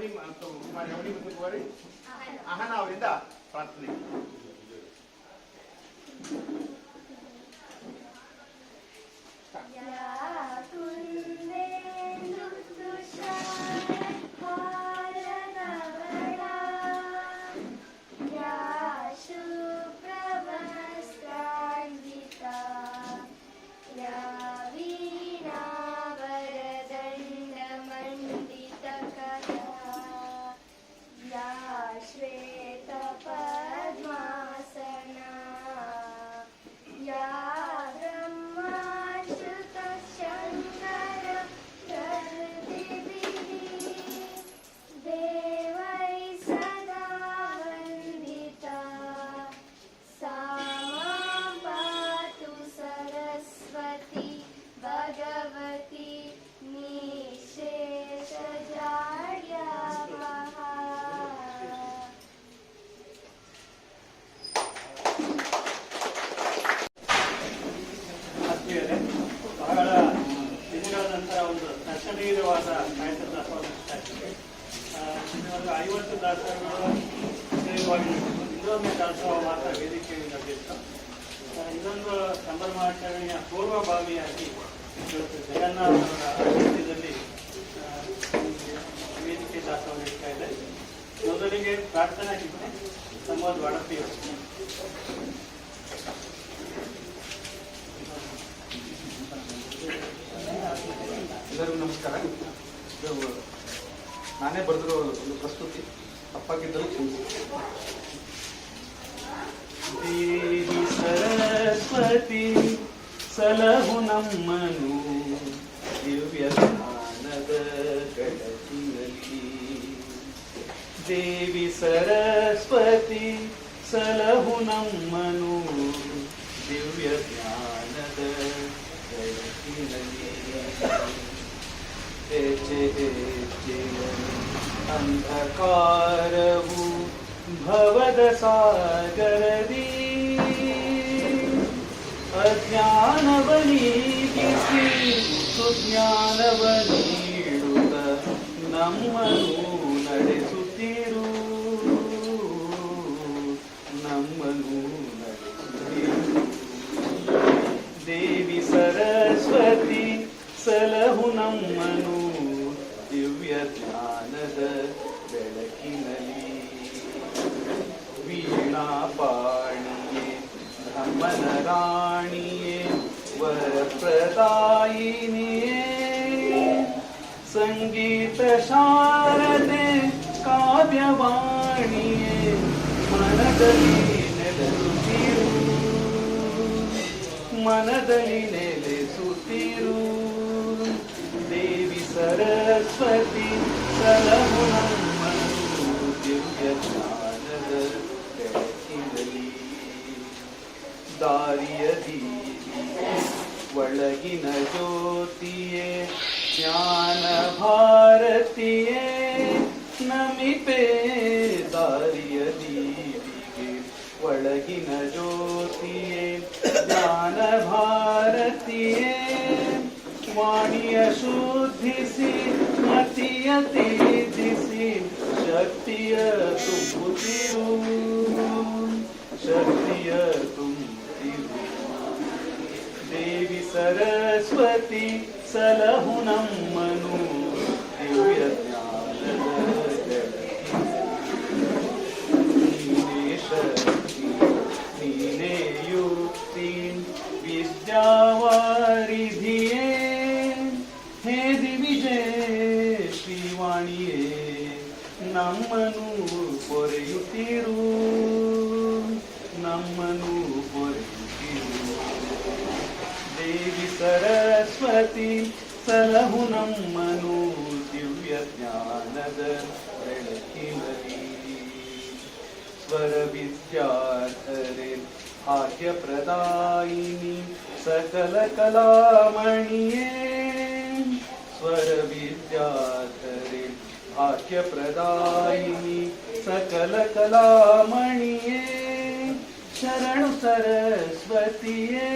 ಅವನಿ ಮತ್ತು ಕುಮಾರಿ ಅವನಿ ಮತ್ತು ಕುಮಾರಿ ಅಹನ ಅವರಿಂದ ಪ್ರಾರ್ಥನೆ. ಇನ್ನೊಂದು ದಾಸೋಹ ಮಾತ್ರ ವೇದಿಕೆಯಲ್ಲಿ ನಡೆದಿತ್ತು. ಇದೊಂದು ಸಂಭ್ರಮಾಚರಣೆಯ ಪೂರ್ವಭಾವಿಯಾಗಿ ಇವತ್ತು ಜಗನ್ನಾಥರ ಆಡಳಿತದಲ್ಲಿ ವೇದಿಕೆ ದಾಸೋಹ ನಡೀತಾ ಇದೆ. ಮೊದಲಿಗೆ ಪ್ರಾರ್ಥನಾ ಗೀತೆ ಸಂವಾದ ವಾಡಪಿಯವರು. ಎಲ್ಲರಿಗೂ ನಮಸ್ಕಾರ. ನಾನೇ ಬರೆದಿರೋ ಒಂದು ಪ್ರಸ್ತುತಿ, ತಪ್ಪಾಗಿದ್ದರೂ ದೇವಿ ಸರಸ್ವತಿ ಸಲಹು ನಮ್ಮನು ದಿವ್ಯ ಜ್ಞಾನದ ಬೆಳಕಿನಲ್ಲಿ. ದೇವಿ ಸರಸ್ವತಿ ಸಲಹು ನಮ್ಮನು ದಿವ್ಯ ಜ್ಞಾನದ ಬೆಳಕಿನಲ್ಲಿ. ಹೆಜ್ಜೆ ಹೆಜ್ಜೆಯಲ್ಲಿ ಅಂಧಕಾರವು ಭವದ ಸಾಗರದಿ ಅಜ್ಞಾನವನೀಗಿಸಿ ಸುಜ್ಞಾನವ ನೀಡುತ್ತ ನಮ್ಮನ್ನು ನಡೆಸುತ್ತಿರು, ನಮ್ಮನ್ನು ನಡೆಸುತ್ತಿರು. ದೇವಿ ಸರಸ್ವತಿ ಸಲಹು ನಮ್ಮನು ದಿವ್ಯ ಜ್ಞಾನದ ಬೆಳಕಿನಲ್ಲಿ. ವೀಣಾ ಪಾಣಿಯೇ ಬ್ರಹ್ಮನ ರಾಣಿಯೇ ವರಪ್ರದಾಯಿನಿಯೇ ಸಂಗೀತ ಶಾರದೆ ಕಾವ್ಯವಾಣಿಯೇ ಮನದಲ್ಲಿ ನೆಲೆಸುತ್ತಿರು, ಮನದಲ್ಲಿ ನೆಲೆಸುತ್ತಿರು. ದೇವಿ ಸರಸ್ವತಿ ಸಲಹು ನಮ್ಮನು ದಿವ್ಯ ಜ್ಞಾನದ ಬೆಳಕಿನಲ್ಲಿ. ದಾರಿಯ ದೀವಿಯೇ ಒಳಗಿನ ಜ್ಯೋತಿಯೇ ಜ್ಞಾನ ಭಾರತಿಯೇ ನಮಿಪೆ. ದಾರಿಯ ದೀವಿಗೆ ಒಳಗಿನ ಜ್ಯೋತಿಯೇ ಜ್ಞಾನ ಭಾರತಿಯೇ ವಾಣಿಯ ಶುದ್ಧಿಸಿ ಮತಿಯ ತೀರ್ಧಿಸಿ ಶಕ್ತಿಯ ತುಂಬುತ್ತಿರು, ಶಕ್ತಿಯ ತುಂಬುತ್ತಿರು. ದೇವಿ ಸರಸ್ವತಿ ಸಲಹು ನಮ್ಮನು ದಿವ್ಯ ಜ್ಞಾನದ ನೀನೇ ಶಕ್ತಿ ನೀನೇ ಯುಕ್ತಿ ವಿದ್ಯಾವಾರಿಧಿಯೇ ಹೇ ದಿವಿಜಯ ಶ್ರೀವಾಣಿಯೇ ನಮ್ಮನು ಪೊರೆಯುತ್ತಿರು, ನಮ್ಮನು ಪೊರೆಯುತ್ತಿರು. ದೇವಿ ಸರಸ್ವತಿ ಸಲಹು ನಮ್ಮನು ದಿವ್ಯ ಜ್ಞಾನದ ಬೆಳಕಿನಲ್ಲಿ. ಸ್ವರ ವಿದ್ಯಾಧರೆ ಭಾಗ್ಯ ಪ್ರದಾಯಿನಿ ಸಕಲ ಕಲಾಮಣಿಯೇ. ಸ್ವರ ವಿದ್ಯಾಧರೆ ಭಾಗ್ಯ ಪ್ರದಾಯಿನಿ ಸಕಲ ಕಲಾಮಣಿಯೇ ಶರಣು ಸರಸ್ವತಿಯೇ,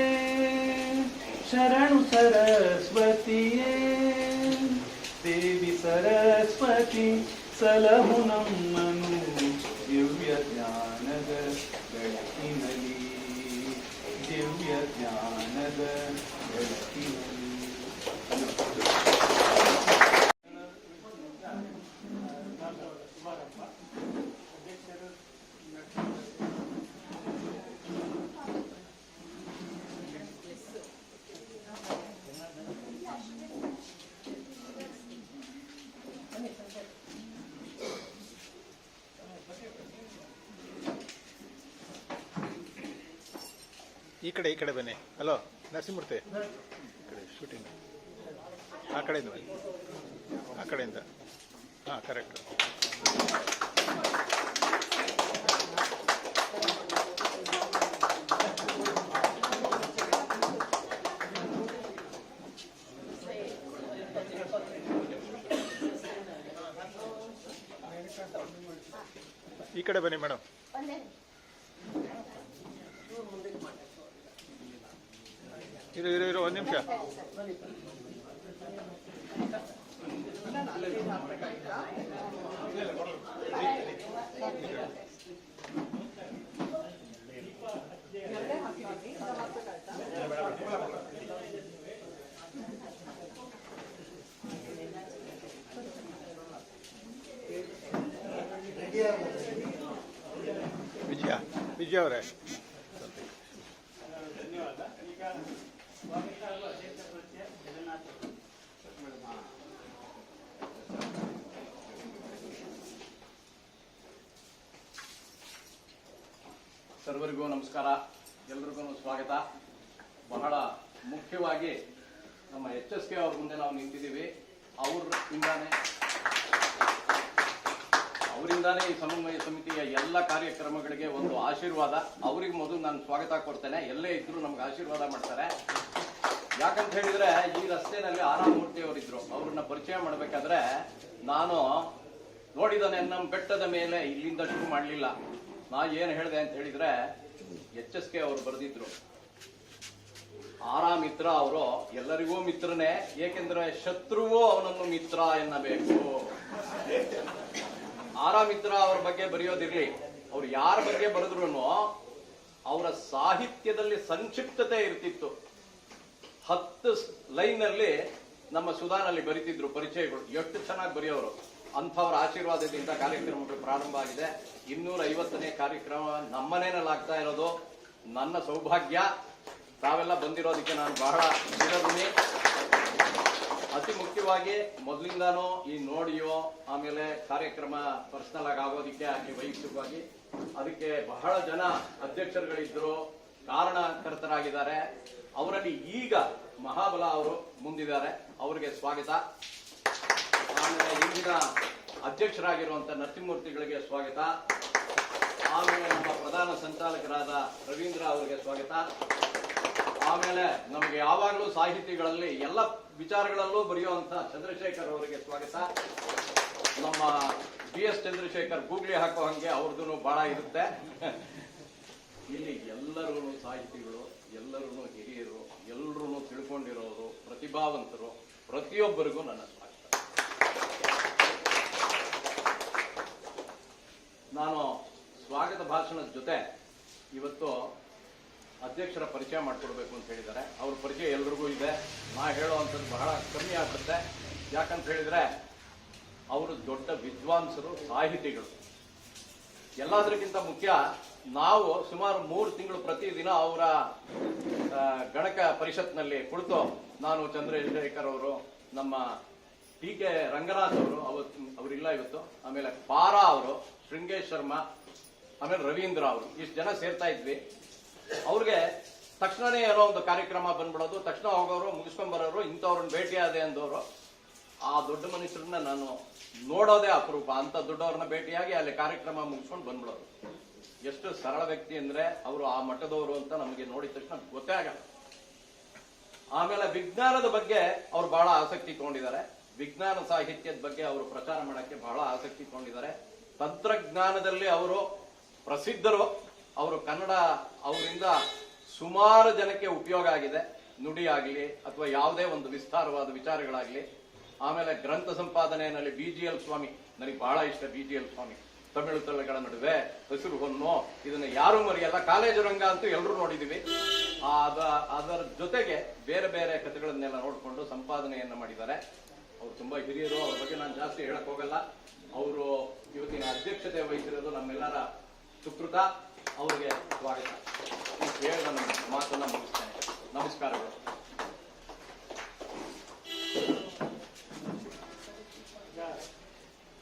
ಶರಣು ಸರಸ್ವತಿಯೇ. ದೇವಿ ಸರಸ್ವತಿ ಸಲಹು ನಮ್ಮನು ದಿವ್ಯ ಜ್ಞಾನದ ಬೆಳಕಿನಲ್ಲಿ, ದಿವ್ಯ ಜ್ಞಾನದ ಬೆಳಕಿನಲ್ಲಿ. ಈ ಕಡೆ ಬನ್ನಿ. ಹಲೋ ನರಸಿಂಹಮೂರ್ತಿ, ಈ ಕಡೆ ಶೂಟಿಂಗ್ ಆ ಕಡೆಯಿಂದ ಬನ್ನಿ, ಆ ಕಡೆಯಿಂದ. ಹಾಂ, ಕರೆಕ್ಟ್. ಈ ಕಡೆ ಬನ್ನಿ ಮೇಡಮ್. ಇರು ಒಂದು ನಿಮಿಷ. ವಿಜಯ ಅವರೇ, ಧನ್ಯವಾದ. ಈಗ ಸ್ವಾಮಿ ಹಾಗೂ ಅಧ್ಯಕ್ಷ ಪರಿಚಯ ಜಗನ್ನಾಥ್ ಸರ್ವರಿಗೂ ನಮಸ್ಕಾರ, ಎಲ್ರಿಗೂ ಸ್ವಾಗತ. ಬಹಳ ಮುಖ್ಯವಾಗಿ ನಮ್ಮ HSK ಅವ್ರ ಮುಂದೆ ನಾವು ನಿಂತಿದ್ದೀವಿ. ಅವರಿಂದಾನೇ ಈ ಸಮನ್ವಯ ಸಮಿತಿಯ ಎಲ್ಲ ಕಾರ್ಯಕ್ರಮಗಳಿಗೆ ಒಂದು ಆಶೀರ್ವಾದ. ಅವರಿಗೆ ಮೊದಲು ನಾನು ಸ್ವಾಗತ ಕೊಡ್ತೇನೆ. ಎಲ್ಲೇ ಇದ್ರು ನಮ್ಗೆ ಆಶೀರ್ವಾದ ಮಾಡ್ತಾರೆ. ಯಾಕಂತ ಹೇಳಿದ್ರೆ ಈ ರಸ್ತೆಯಲ್ಲಿ ಆರಾಮಮೂರ್ತಿ ಅವರಿದ್ರು. ಅವ್ರನ್ನ ಪರಿಚಯ ಮಾಡಬೇಕಾದ್ರೆ ನಾನು ನೋಡಿದಾನೆ ನಮ್ಮ ಬೆಟ್ಟದ ಮೇಲೆ ಇಲ್ಲಿಂದ ಶುರು ಮಾಡಲಿಲ್ಲ. ನಾ ಏನ್ ಹೇಳಿದೆ ಅಂತ ಹೇಳಿದ್ರೆ HSK ಅವರು ಬರೆದಿದ್ರು, ಆರಾಮಿತ್ರ ಅವರು ಎಲ್ಲರಿಗೂ ಮಿತ್ರನೇ, ಏಕೆಂದ್ರೆ ಶತ್ರುವೂ ಅವನನ್ನು ಮಿತ್ರ ಎನ್ನಬೇಕು. ಆರಾಮಿತ್ರ ಅವ್ರ ಬಗ್ಗೆ ಬರೆಯೋದಿರ್ಲಿ, ಅವ್ರು ಯಾರ ಬಗ್ಗೆ ಬರೆದ್ರು ಅವರ ಸಾಹಿತ್ಯದಲ್ಲಿ ಸಂಕ್ಷಿಪ್ತತೆ ಇರ್ತಿತ್ತು. 10 ಲೈನ್ನಲ್ಲಿ ನಮ್ಮ ಸುಧಾನಲ್ಲಿ ಬರೀತಿದ್ರು ಪರಿಚಯಗಳು. ಎಷ್ಟು ಚೆನ್ನಾಗಿ ಬರೆಯೋರು. ಅಂಥವ್ರ ಆಶೀರ್ವಾದದಿಂದ ಕಾರ್ಯಕ್ರಮಗಳು ಪ್ರಾರಂಭ ಆಗಿದೆ. 250ನೇ ಕಾರ್ಯಕ್ರಮ ನಮ್ಮನೇನಲ್ಲಾಗ್ತಾ ಇರೋದು ನನ್ನ ಸೌಭಾಗ್ಯ. ತಾವೆಲ್ಲ ಬಂದಿರೋದಕ್ಕೆ ನಾನು ಬಹಳ ಚಿರಋಣಿ. ಅತಿ ಮುಖ್ಯವಾಗಿ ಮೊದಲಿಂದಾನು ಈ ನೋಡಿಯೋ ಆಮೇಲೆ ಕಾರ್ಯಕ್ರಮ ಪರ್ಸನಲ್ ಆಗಿ ಆಗೋದಿಕ್ಕೆ ಆಗಲಿ ವೈಯಕ್ತಿಕವಾಗಿ ಅದಕ್ಕೆ ಬಹಳ ಜನ ಅಧ್ಯಕ್ಷರುಗಳಿದ್ರು, ಕಾರಣಕರ್ತರಾಗಿದ್ದಾರೆ. ಅವರಲ್ಲಿ ಈಗ ಮಹಾಬಲ ಅವರು ಮುಂದಿದ್ದಾರೆ, ಅವರಿಗೆ ಸ್ವಾಗತ. ಆಮೇಲೆ ಇಂದಿನ ಅಧ್ಯಕ್ಷರಾಗಿರುವಂತ ನರಸಿಂಹಮೂರ್ತಿಗಳಿಗೆ ಸ್ವಾಗತ. ಆಮೇಲೆ ನಮ್ಮ ಪ್ರಧಾನ ಸಂಚಾಲಕರಾದ ರವೀಂದ್ರ ಅವರಿಗೆ ಸ್ವಾಗತ. ಆಮೇಲೆ ನಮಗೆ ಯಾವಾಗಲೂ ಸಾಹಿತಿಗಳಲ್ಲಿ ಎಲ್ಲ ವಿಚಾರಗಳಲ್ಲೂ ಬರೆಯುವಂತ ಚಂದ್ರಶೇಖರ್ ಅವರಿಗೆ ಸ್ವಾಗತ. ನಮ್ಮ BS ಚಂದ್ರಶೇಖರ್ ಗೂಗ್ಲಿ ಹಾಕೋ ಹಂಗೆ ಅವ್ರದ್ದು ಬಹಳ ಇರುತ್ತೆ. ಇಲ್ಲಿ ಎಲ್ಲರೂ ಸಾಹಿತಿಗಳು, ಎಲ್ಲರೂ ಹಿರಿಯರು, ಎಲ್ಲರೂ ತಿಳ್ಕೊಂಡಿರೋರು, ಪ್ರತಿಭಾವಂತರು, ಪ್ರತಿಯೊಬ್ಬರಿಗೂ ನನ್ನ ಸ್ವಾಗತ. ನಾನು ಸ್ವಾಗತ ಭಾಷಣದ ಜೊತೆ ಇವತ್ತು ಅಧ್ಯಕ್ಷರ ಪರಿಚಯ ಮಾಡಿಕೊಡ್ಬೇಕು ಅಂತ ಹೇಳಿದ್ದಾರೆ. ಅವ್ರ ಪರಿಚಯ ಎಲ್ರಿಗೂ ಇದೆ. ನಾ ಹೇಳೋವಂಥದ್ದು ಬಹಳ ಕಮ್ಮಿ ಆಗುತ್ತೆ. ಯಾಕಂತ ಹೇಳಿದ್ರೆ ಅವರು ದೊಡ್ಡ ವಿದ್ವಾಂಸರು, ಸಾಹಿತಿಗಳು. ಎಲ್ಲದಕ್ಕಿಂತ ಮುಖ್ಯ, ನಾವು ಸುಮಾರು 3 ತಿಂಗಳು ಪ್ರತಿದಿನ ಅವರ ಗಣಕ ಪರಿಷತ್ನಲ್ಲಿ ಕುಳಿತು ನಾನು, ಚಂದ್ರಶೇಖರ್ ಅವರು, ನಮ್ಮ TK ರಂಗನಾಥ್ ಅವರು, ಅವರಿಲ್ಲ ಇವತ್ತು, ಆಮೇಲೆ ಪಾರಾ ಅವರು, ಶೃಂಗೇಶ್ ಶರ್ಮಾ, ಆಮೇಲೆ ರವೀಂದ್ರ ಅವರು, ಇಷ್ಟು ಜನ ಸೇರ್ತಾ ಇದ್ವಿ. ಅವ್ರಿಗೆ ತಕ್ಷಣನೇ ಏನೋ ಒಂದು ಕಾರ್ಯಕ್ರಮ ಬಂದ್ಬಿಡೋದು, ತಕ್ಷಣ ಹೋಗೋರು, ಮುಗಿಸ್ಕೊಂಡ್ ಬರೋರು, ಇಂಥವ್ರನ್ನ ಭೇಟಿಯಾದೆ ಅಂದವರು. ಆ ದೊಡ್ಡ ಮನುಷ್ಯರನ್ನ ನಾನು ನೋಡೋದೇ ಅಪರೂಪ. ಅಂತ ದೊಡ್ಡವ್ರನ್ನ ಭೇಟಿಯಾಗಿ ಅಲ್ಲಿ ಕಾರ್ಯಕ್ರಮ ಮುಗಿಸ್ಕೊಂಡು ಬಂದ್ಬಿಡೋದು. ಎಷ್ಟು ಸರಳ ವ್ಯಕ್ತಿ ಅಂದ್ರೆ ಅವರು ಆ ಮಟ್ಟದವರು ಅಂತ ನಮಗೆ ನೋಡಿದ ತಕ್ಷಣ ಗೊತ್ತೇ ಆಗಲ್ಲ. ಆಮೇಲೆ ವಿಜ್ಞಾನದ ಬಗ್ಗೆ ಅವ್ರು ಬಹಳ ಆಸಕ್ತಿ ತಗೊಂಡಿದ್ದಾರೆ. ವಿಜ್ಞಾನ ಸಾಹಿತ್ಯದ ಬಗ್ಗೆ ಅವರು ಪ್ರಚಾರ ಮಾಡಕ್ಕೆ ಬಹಳ ಆಸಕ್ತಿ ತಗೊಂಡಿದ್ದಾರೆ. ತಂತ್ರಜ್ಞಾನದಲ್ಲಿ ಅವರು ಪ್ರಸಿದ್ಧರು. ಅವರು ಕನ್ನಡ, ಅವರಿಂದ ಸುಮಾರು ಜನಕ್ಕೆ ಉಪಯೋಗ ಆಗಿದೆ. ನುಡಿ ಆಗಲಿ ಅಥವಾ ಯಾವುದೇ ಒಂದು ವಿಸ್ತಾರವಾದ ವಿಚಾರಗಳಾಗಲಿ ಆಮೇಲೆ ಗ್ರಂಥ ಸಂಪಾದನೆಯಲ್ಲಿ BGL ಸ್ವಾಮಿ, ನನಗೆ ಬಹಳ ಇಷ್ಟ BGL ಸ್ವಾಮಿ. ತಮಿಳು ತಲೆಗಳ ನಡುವೆ ಹಸಿರು ಹೊನ್ನು, ಇದನ್ನ ಯಾರು ಮರೆಯಲ್ಲ. ಕಾಲೇಜು ರಂಗ ಅಂತೂ ಎಲ್ಲರೂ ನೋಡಿದೀವಿ. ಅದರ ಜೊತೆಗೆ ಬೇರೆ ಬೇರೆ ಕಥೆಗಳನ್ನೆಲ್ಲ ನೋಡಿಕೊಂಡು ಸಂಪಾದನೆಯನ್ನ ಮಾಡಿದ್ದಾರೆ. ಅವ್ರು ತುಂಬಾ ಹಿರಿಯರು, ಅವ್ರ ಬಗ್ಗೆ ನಾನು ಜಾಸ್ತಿ ಹೇಳಕ್ ಹೋಗಲ್ಲ. ಅವರು ಇವತ್ತಿನ ಅಧ್ಯಕ್ಷತೆ ವಹಿಸಿರೋದು ನಮ್ಮೆಲ್ಲರ ಸುಕೃತ. ಅವರಿಗೆ ಸ್ವಾಗತ ಹೇಳಿ ನನ್ನ ಮಾತನ್ನ ಮುಗಿಸ್ತೇನೆ. ನಮಸ್ಕಾರಗಳು.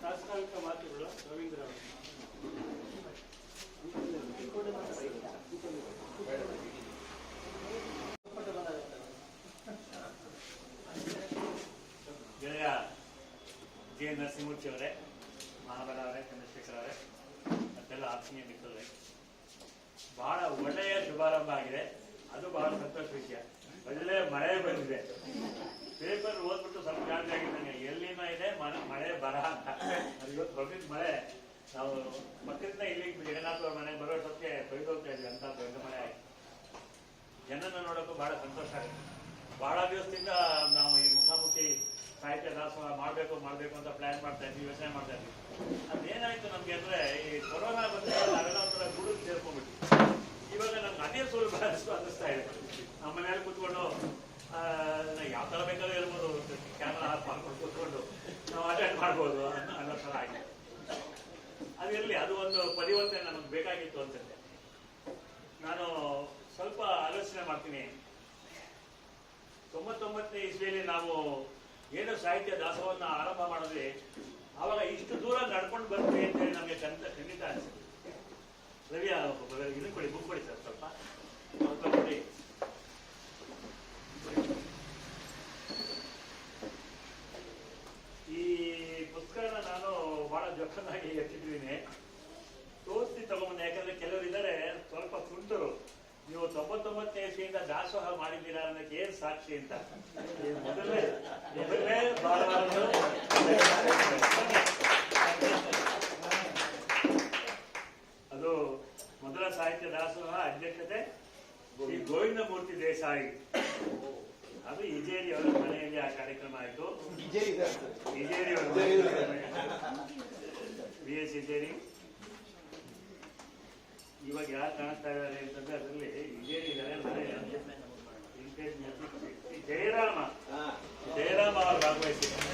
ತಾತ್ಕಾಲಿಕ ಮಾತುಗಳು ರವೀಂದ್ರ ಅವರು. ಗೆಳೆಯ ಜೆ ನರಸಿಂಹಮೂರ್ತಿ ಅವರೇ, ಮಹಾಬಲ ಅವರೇ, ಚಂದ್ರಶೇಖರ್ ಅವರೇ, ಮತ್ತೆಲ್ಲ ಆತ್ಮೀಯ ಮಿತ್ರರೇ, ಬಹಳ ಒಳ್ಳೆಯ ಶುಭಾರಂಭ ಆಗಿದೆ. ಅದು ಬಹಳ ಸಂತೋಷ ವಿಷಯ. ಒಳ್ಳೆ ಮಳೆ ಬಂದಿದೆ. ಪೇಪರ್ ಓದ್ಬಿಟ್ಟು ಸ್ವಲ್ಪ ಜಾಸ್ತಿ ಆಗಿದ್ದಾನೆ, ಎಲ್ಲಿನ ಇದೆ ಮಳೆ ಬರ ಅಂತ. ಅದು ಇವತ್ತು ಬಂದಿದ್ದ ಮಳೆ. ನಾವು ಮಕ್ಕಳಿಂದ ಇಲ್ಲಿಗೆ ಜಗನ್ನಾಥ್ ಅವ್ರ ಮನೆಗೆ ಬರೋ ಸತ್ಯ ಕೊಯ್ದೋಗ್ತಾ ಇದ್ವಿ ಅಂತ ದೊಡ್ಡ ಮಳೆ ಆಯ್ತು. ಜನನ ನೋಡೋಕ್ಕೂ ಬಹಳ ಸಂತೋಷ ಆಗಿದೆ. ಬಹಳ ದಿವಸದಿಂದ ನಾವು ಈ ಮುಖಾಮುಖಿ ಸಾಹಿತ್ಯ ದಾಸೋಹ ಮಾಡಬೇಕು ಅಂತ ಪ್ಲಾನ್ ಮಾಡ್ತಾ ಇದ್ವಿ, ಯೋಚನೆ ಮಾಡ್ತಾ ಇದ್ವಿ. ಅದೇನಾಯ್ತು ನಮ್ಗೆ ಅಂದ್ರೆ, ಈ ಕೊರೋನಾ ಬಂದಾಗ ನಾವೆಲ್ಲ ಒಂಥರ ಗುಡು ಸೇರ್ಕೊಂಡ್ಬಿಟ್ವಿ. ಇವಾಗ ನಮ್ಗೆ ಅದೇ ಸುಲಭ ಅನ್ನಿಸ್ತಾ ಇದೆ. ನಮ್ಮ ಮನೆಯಲ್ಲಿ ಕೂತ್ಕೊಂಡು ಯಾವ ತರ ಬೇಕಾದ್ರೂ ಇರ್ಬೋದು, ಕ್ಯಾಮ್ರಾ ಆಫ್ ಮಾಡ್ಕೊಂಡು ಕೂತ್ಕೊಂಡು ನಾವು ಅಟೆಂಡ್ ಮಾಡ್ಬೋದು ಅನ್ನೋ ಥರ ಆಗಿದೆ. ಅದಿರಲಿ, ಅದು ಒಂದು ಪರಿವರ್ತನೆ ನಮಗೆ ಬೇಕಾಗಿತ್ತು ಅನ್ಸುತ್ತೆ. ನಾನು ಸ್ವಲ್ಪ ಆಲೋಚನೆ ಮಾಡ್ತೀನಿ. 99ನೇ ಇಸ್ವಿಯಲ್ಲಿ ನಾವು ಏನು ಸಾಹಿತ್ಯ ದಾಸವನ್ನ ಆರಂಭ ಮಾಡಿದ್ವಿ, ಆವಾಗ ಇಷ್ಟು ದೂರ ನಡ್ಕೊಂಡು ಬರ್ತೀವಿ ಅಂತೇಳಿ ನಮಗೆ ಖಂಡಿತ ಅನಿಸುತ್ತೆ. ರವಿ ಇದನ್ನ ಕೊಡಿ, ಬುಕ್ ಕೊಡಿ ಸರ್, ಸ್ವಲ್ಪ ಕೊಡಿ. ಈ ಪುಸ್ತಕನ ನಾನು ಬಹಳ ಜೋಖನ್ನಾಗಿ ಎತ್ತಿದ್ದೀನಿ, ತೋರಿಸಿ ತಗೊಂಬಂದೆ. ಯಾಕಂದ್ರೆ ಕೆಲವರು ಇದ್ದಾರೆ ಸ್ವಲ್ಪ ತುಂಟರು, ನೀವು 99ನೇ ಇಸ್ವಿಯಿಂದ ದಾಸೋಹ ಮಾಡಿದ್ದೀರಾ ಅನ್ನೋಕ್ಕೆ ಏನ್ ಸಾಕ್ಷಿ ಅಂತ. ಮೊದಲೇ ಅದು ಮೊದಲ ಸಾಹಿತ್ಯ ದಾಸೋಹ ಅಧ್ಯಕ್ಷತೆ ಶ್ರೀ ಗೋವಿಂದ ಮೂರ್ತಿ ದೇಸಾಯಿ. ಅದು ಇಜೇರಿ ಅವರ ಮನೆಯಲ್ಲಿ ಆ ಕಾರ್ಯಕ್ರಮ ಆಯಿತು. ಇಜೇರಿ ಅವರ BS ಇಜೇರಿ. ಇವಾಗ ಯಾರು ಕಾಣಿಸ್ತಾ ಇದ್ದಾರೆ ಅಂತಂದ್ರೆ ಅದರಲ್ಲಿ ಇಜೇರಿ ಇದ್ದಾರೆ. ಜಯರಾಮ ಅವರು ಭಾಗವಹಿಸಿದ್ದಾರೆ.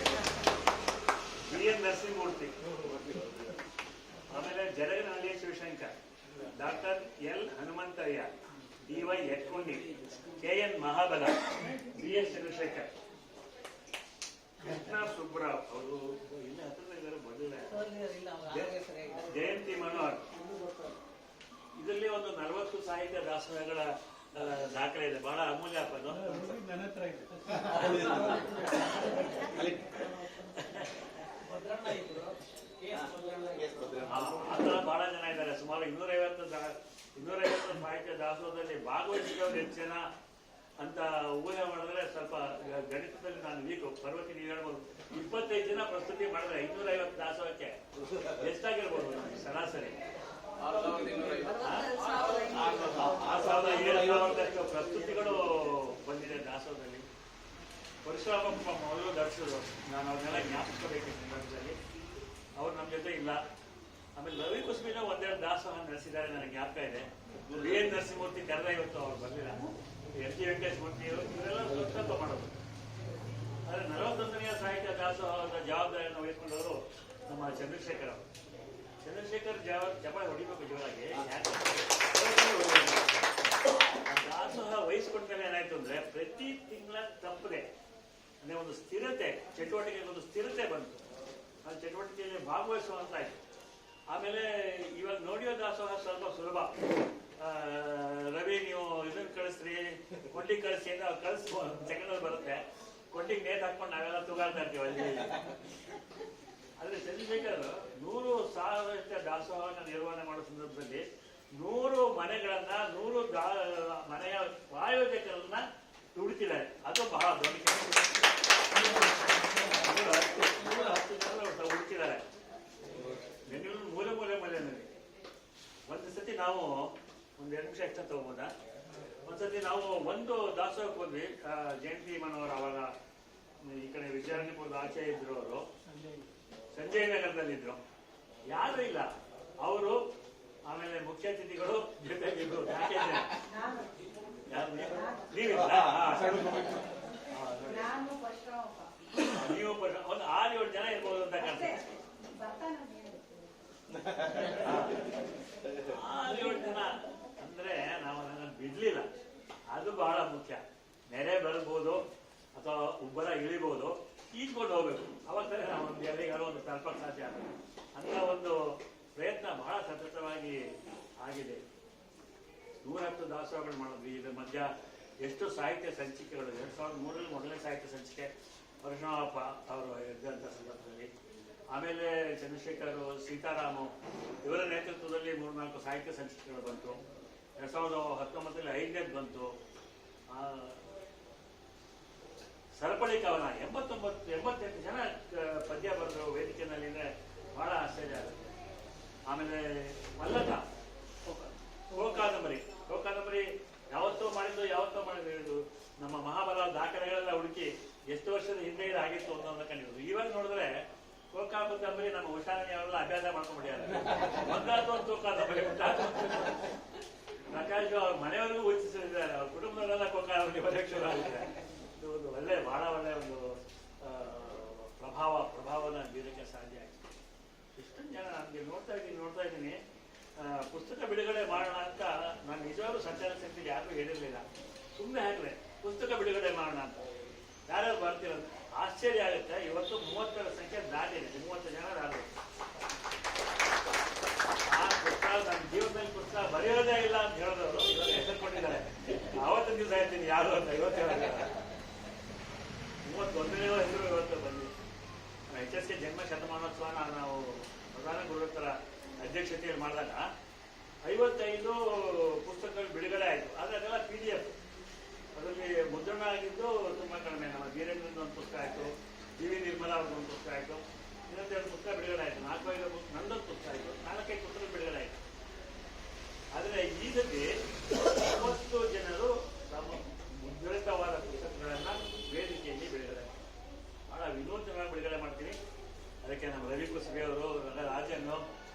BN ನರಸಿಂಹಮೂರ್ತಿ, ಆಮೇಲೆ Jaraganahalli Shivashankar, doctor L Hanumanthaiah, DY Yatkondi, KN Mahabala, BS Chandrashekar, Krishna Subrao ಅವರು ಇಲ್ಲಿ ಹತ್ತಿರ ಮೊದಲೇ, ಜಯಂತಿ ಮನೋಹರ್. ಇದರಲ್ಲಿ ಒಂದು 40 ಸಾಹಿತ್ಯ ದಾಸೋಹಗಳ ದಾಖಲೆ ಇದೆ. ಬಹಳ ಅಮೂಲ್ಯ ಅದು. ನನ್ನ ಹತ್ರ ಇದೆ. ಆತರ ಬಹಳ ಜನ ಇದ್ದಾರೆ. ಸುಮಾರು 250 ಸಾಹಿತ್ಯ ದಾಸೋಹದಲ್ಲಿ ಭಾಗವಹಿಸಿದವರು ಹೆಚ್ಚು ಜನ ಅಂತ ಊಹೆ ಮಾಡಿದ್ರೆ ಸ್ವಲ್ಪ ಗಣಿತದಲ್ಲಿ ನಾನು ವೀಕ್. ಪರ್ವತಿ ನೀವು ಹೇಳ್ಬೋದು 25 ಜನ ಪ್ರಸ್ತುತಿ ಮಾಡಿದ್ರೆ 250 ದಾಸೋಹಕ್ಕೆ ಎಷ್ಟಾಗಿರ್ಬೋದು ಸರಾಸರಿ? 6,000-7,000 ಪ್ರಸ್ತುತಿಗಳು ಬಂದಿದೆ ದಾಸೋಹದಲ್ಲಿ. ಪರಶುರಾಮಪ್ಪ ಮೊದಲು ಧರಿಸಿದ್ರು, ನಾನು ಅವ್ರನ್ನೆಲ್ಲ ಜ್ಞಾಪಿಸಬೇಕು ಈ ಸಂದರ್ಭದಲ್ಲಿ. ಅವ್ರು ನಮ್ಮ ಜೊತೆ ಇಲ್ಲ. ಆಮೇಲೆ ರವಿ ಕುಸುಮಿನ ಒಂದೆರಡು ದಾಸೋಹ ನಡೆಸಿದ್ದಾರೆ, ನನಗೆ ಜ್ಞಾಪಕ ಇದೆ. BN ನರಸಿಂಹಮೂರ್ತಿ ಕರೆದ ಇವತ್ತು ಅವ್ರು ಬಂದಿಲ್ಲ. MG ವೆಂಕಟೇಶ್ಮೂರ್ತಿ ಇವರೆಲ್ಲ ಸ್ವಲ್ಪ ಮಾಡೋದು. ಆದ್ರೆ 41ನೇ ಸಾಹಿತ್ಯ ದಾಸೋಹದ ಜವಾಬ್ದಾರಿಯನ್ನು ವಹಿಸಿಕೊಂಡವರು ನಮ್ಮ ಚಂದ್ರಶೇಖರ್ ಅವರು. ಚಂದ್ರಶೇಖರ್ ಚಪಾಳಿ ಹೊಡಿಬೇಕು ಜೋರಾಗಿ. ದಾಸೋಹ ವಹಿಸ್ಕೊಂಡ್ಮೇಲೆ ಏನಾಯ್ತು ಅಂದ್ರೆ, ಪ್ರತಿ ತಿಂಗಳ ತಪ್ಪದೆ ಅಂದ್ರೆ ಒಂದು ಸ್ಥಿರತೆ, ಚಟುವಟಿಕೆಗೆ ಒಂದು ಸ್ಥಿರತೆ ಬಂತು. ಆ ಚಟುವಟಿಕೆಯಲ್ಲಿ ಭಾಗವಹಿಸುವಂತಾಯ್ತು. ಆಮೇಲೆ ಇವಾಗ ನೋಡಿಯೋ ದಾಸೋಹ ಸ್ವಲ್ಪ ಸುಲಭ. ರವಿ ನೀವು ಇದನ್ನ ಕಳಿಸ್ರಿ, ಕೊಂಡಿಗೆ ಕಳಿಸಿ ಅಂತ ಕಳಿಸ್ಬೋದು, ಸೆಕೆಂಡಲ್ಲಿ ಬರುತ್ತೆ. ಕೊಂಡಿಗೆ ನೇತ್ ಹಾಕೊಂಡು ನಾವೆಲ್ಲ ತೂಗಾಡ್ತಾ ಇರ್ತೀವಿ ಅಲ್ಲಿ. ಆದ್ರೆ ಚಂದ್ರಶೇಖರ್ 100,000 ದಾಸೋಹವನ್ನು ನಿರ್ವಹಣೆ ಮಾಡೋ ಸಂದರ್ಭದಲ್ಲಿ 100 ಮನೆಗಳನ್ನ 100 ಮನೆಯ ಪ್ರಾಯೋಜಕರನ್ನ ದುಡಿತಿದ್ದಾರೆ. ಅದು ಬಹಳ ದೊಡ್ಡ ಕೆಲಸ. 110 ಜನ ಹುಡುಕಿದ್ದಾರೆ ಬೆಂಗಳೂರು ಮೂಲೆ. ಒಂದು ಸತಿ ನಾವು ಒಂದು 2 ನಿಮಿಷ ಎಕ್ಸ್ಟ್ರಾ ತಗೋಬೋದಾ? ಒಂದ್ಸತಿ ನಾವು ಒಂದು ದಾಸೋಹಕ್ಕೆ ಹೋದ್ವಿ. ಜಯಂತಿ ಮನೋಹರ್ ಅವಾಗ ಈ ಕಡೆ ವಿದ್ಯಾರಣ್ಯಪುರದ ಆಚೆ ಇದ್ರು ಅವರು, ಸಂಜಯ್ ನಗರದಲ್ಲಿದ್ರು. ಯಾರು ಇಲ್ಲ ಅವರು, ಆಮೇಲೆ ಮುಖ್ಯ ಅತಿಥಿಗಳು ಜೊತೆಗಿದ್ರು. ನೀವಿಲ್ಲ? ನೀವು ಒಂದು 6-7 ಜನ ಇರ್ಬೋದು ಅಂತ ಕಾಣ್ತದೆ. 6-7 ಜನ ಅಂದ್ರೆ ನಾವು ಅದನ್ನ ಬಿಡ್ಲಿಲ್ಲ. ಅದು ಬಹಳ ಮುಖ್ಯ. ನೆರೆ ಬರ್ಬೋದು ಅಥವಾ ಉಬ್ಬರ ಇಳಿಬಹುದು, ಈಜ್ಕೊಂಡು ಹೋಗ್ಬೇಕು. ಅವಾಗ ನಾವು ಒಂದು ಎಲ್ಲಿಗಾರು ಒಂದು ತಲುಪಕ್ಕೆ ಸಾಧ್ಯ ಆಗುತ್ತೆ. ಅಂತ ಒಂದು ಪ್ರಯತ್ನ ಬಹಳ ಸತತವಾಗಿ ಆಗಿದೆ. 110 ದಾಸೋಹಗಳು ಮಾಡಿದ್ವಿ. ಇದ್ರ ಮಧ್ಯ ಎಷ್ಟು ಸಾಹಿತ್ಯ ಸಂಚಿಕೆಗಳು. 2003 ಮೊದಲನೇ ಸಾಹಿತ್ಯ ಸಂಚಿಕೆ ಪರಶುರಾಮಪ್ಪ ಅವರು ಇದ್ದಂಥ ಸಂದರ್ಭದಲ್ಲಿ, ಆಮೇಲೆ ಚಂದ್ರಶೇಖರ್, ಸೀತಾರಾಮು ಇವರ ನೇತೃತ್ವದಲ್ಲಿ 3-4 ಸಾಹಿತ್ಯ ಸಂಚಿಕೆಗಳು ಬಂತು. 2019 5ನೇದು ಬಂತು. ಸರಪಳಿ ಕವನ 88 ಜನ ಪದ್ಯ ಬರೆದ್ರು ವೇದಿಕೆಯಲ್ಲಿ. ಅಂದ್ರೆ ಬಹಳ ಆಶ್ಚರ್ಯ ಆಗುತ್ತೆ. ಆಮೇಲೆ ಮಲ್ಲಕ ಕಾದಂಬರಿ ಯಾವತ್ತೋ ಮಾಡಿದ್ದು ನಮ್ಮ ಮಹಾಬಲ ದಾಖಲೆಗಳೆಲ್ಲ ಹುಡುಕಿ ಎಷ್ಟು ವರ್ಷದ ಹಿಂದೆ ಇದು ಆಗಿತ್ತು ಅನ್ನೋದನ್ನ ಕಂಡಿರೋದು. ಇವಾಗ ನೋಡಿದ್ರೆ ಕಾದಂಬರಿ ನಮ್ಮ ಹುಷಾರಣಿಯವರೆಲ್ಲ ಅಭ್ಯಾಸ ಮಾಡ್ಕೊಂಡ್ಬಿಟ್ಟಿದ್ದಾರೆ. ಒಂದಾದ್ರು ಒಂದು ಕಾದಂಬರಿ ಪ್ರಕಾಶ್ ಅವ್ರ ಮನೆಯವರೆಗೂ ಉಚಿಸಿದ್ದಾರೆ. ಅವ್ರ ಕುಟುಂಬದವರೆಲ್ಲ ಕಾದಂಬರಿ ಅಧ್ಯಕ್ಷರಾಗಿದ್ದಾರೆ. ಇದು ಒಂದು ಬಹಳ ಒಳ್ಳೆ ಒಂದು ಪ್ರಭಾವನ ಬೀರಕ್ಕೆ ಸಾಧ್ಯ ಆಗಿದೆ. ಇಷ್ಟೊಂದು ಜನ ನಮ್ಗೆ ನೋಡ್ತಾ ಇದ್ದೀನಿ. ಪುಸ್ತಕ ಬಿಡುಗಡೆ ಮಾಡೋಣ ಅಂತ ನಾನು ನಿಜವಾಗ್ಲೂ ಸಂಚಾರ ಸಮಿತಿಗೆ ಯಾರಿಗೂ ಹೇಳಿರ್ಲಿಲ್ಲ. ಸುಮ್ಮನೆ ಹಾಕಿದೆ ಪುಸ್ತಕ ಬಿಡುಗಡೆ ಮಾಡೋಣ ಅಂತ. ಯಾರ್ಯಾರು ಬರ್ತೀರ ಆಶ್ಚರ್ಯ ಆಗುತ್ತೆ. ಇವತ್ತು 30 ಸಂಖ್ಯೆ ದಾಟಿದೆ. 30 ಜನ ದಾಟಿದೆ. ಆ ಪುಸ್ತಕ ನನ್ನ ಜೀವನದಲ್ಲಿ ಪುಸ್ತಕ ಬರೆಯೋದೇ ಇಲ್ಲ ಅಂತ ಹೇಳಿದವರು ಇವತ್ತು ಹೆಸರು ಕೊಟ್ಟಿದ್ದಾರೆ. ಆವತ್ತಿನ ದಿವಸ ಹೇಳ್ತೀನಿ ಯಾರು ಅಂತ. ಇವತ್ತು 31ನೇ ಹೆಸರು ಇವತ್ತು ಬಂದಿದೆ. HSK ಜನ್ಮ ಶತಮಾನೋತ್ಸವ ನಾವು ಪ್ರಧಾನ ಗುರುಗಳ ಅಧ್ಯಕ್ಷತೆಯಲ್ಲಿ ಮಾಡಿದಾಗ 55 ಪುಸ್ತಕಗಳು ಬಿಡುಗಡೆ ಆಯಿತು. ಆದರೆ ಅದೆಲ್ಲ PDF. ಅದರಲ್ಲಿ ಮುದ್ರಣ ಆಗಿದ್ದು ತುಂಬಾ ಕಡಿಮೆ. ನಮ್ಮ ವೀರೇಂದ್ರದ್ದು ಒಂದು ಪುಸ್ತಕ ಆಯಿತು, DV ನಿರ್ಮಲಾ ಅವ್ರದ್ದು ಒಂದು ಪುಸ್ತಕ ಆಯಿತು, ಇನ್ನೊಂದೆರಡು ಪುಸ್ತಕ ಬಿಡುಗಡೆ ಆಯಿತು. 4-5 ನಂದೊಂದು ಪುಸ್ತಕ ಆಯಿತು, 4-5 ಪುಸ್ತಕ ಬಿಡುಗಡೆ ಆಯಿತು. ಆದರೆ ಈ ಸತಿ 30 ಜನರು ತಮ್ಮ ಮುದ್ರಿತವಾದ ಪುಸ್ತಕಗಳನ್ನ ವೇದಿಕೆಯಲ್ಲಿ ಬಿಡುಗಡೆ, ಬಹಳ ವಿನೂತನವಾಗಿ ಬಿಡುಗಡೆ ಮಾಡ್ತೀನಿ. ಅದಕ್ಕೆ ನಮ್ಮ ರವಿ ಕುಸುಬೆ ಅವರು, ರಾಜನ್ನು,